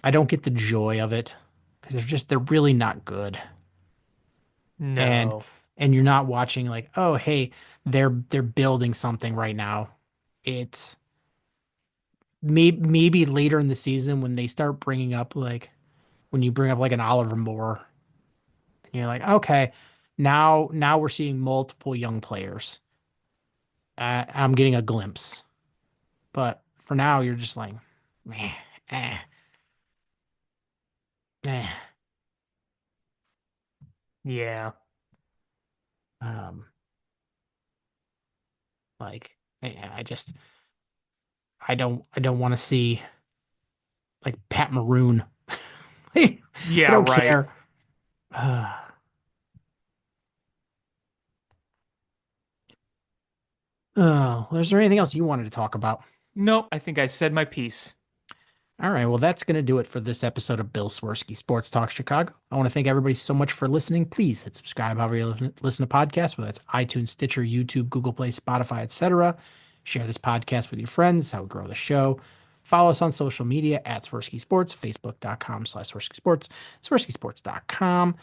I don't get the joy of it because they're really not good. And No. and you're not watching like, oh, hey, they're building something right now. It's maybe later in the season when they start bringing up like when you bring up like an Oliver Moore, and you're like, okay, now we're seeing multiple young players. I'm getting a glimpse, but for now, you're just like, meh, eh, eh. Yeah. Um, like I don't want to see like Pat Maroon. I Yeah, don't right. care. Oh, is there anything else you wanted to talk about? Nope, I think I said my piece. All right, well, that's going to do it for this episode of Bill Swerski Sports Talk Chicago. I want to thank everybody so much for listening. Please hit subscribe however you listen to podcasts, whether that's iTunes, Stitcher, YouTube, Google Play, Spotify, etc. Share this podcast with your friends, how we grow the show. Follow us on social media at Swerski Sports, facebook.com/Swerski Sports, SwerskiSports.com.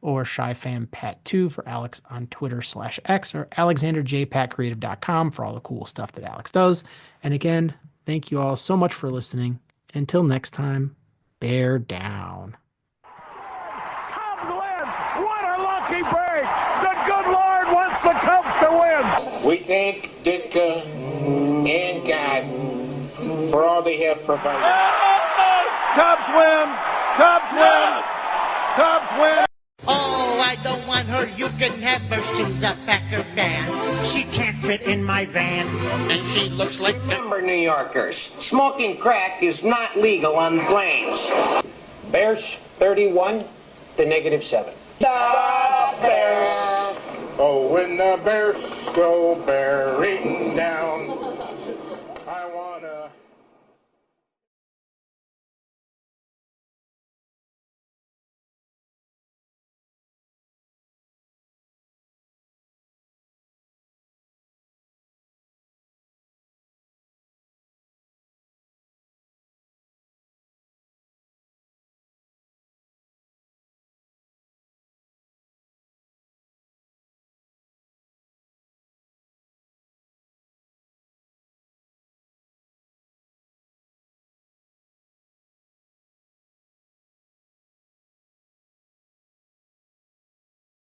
or ShyFamPat2 for Alex on Twitter/X, or AlexanderJPatCreative.com for all the cool stuff that Alex does. And again, thank you all so much for listening. Until next time, bear down. Cubs win! What a lucky break! The good Lord wants the Cubs to win! We thank Ditka and God for all they have provided. Cubs win! Cubs win! Cubs win! Oh, I don't want her. You can have her. She's a Packer fan. She can't fit in my van. And she looks like Remember, New Yorkers, smoking crack is not legal on planes. Bears 31 to -7. The Bears! Oh, when the Bears go bearing down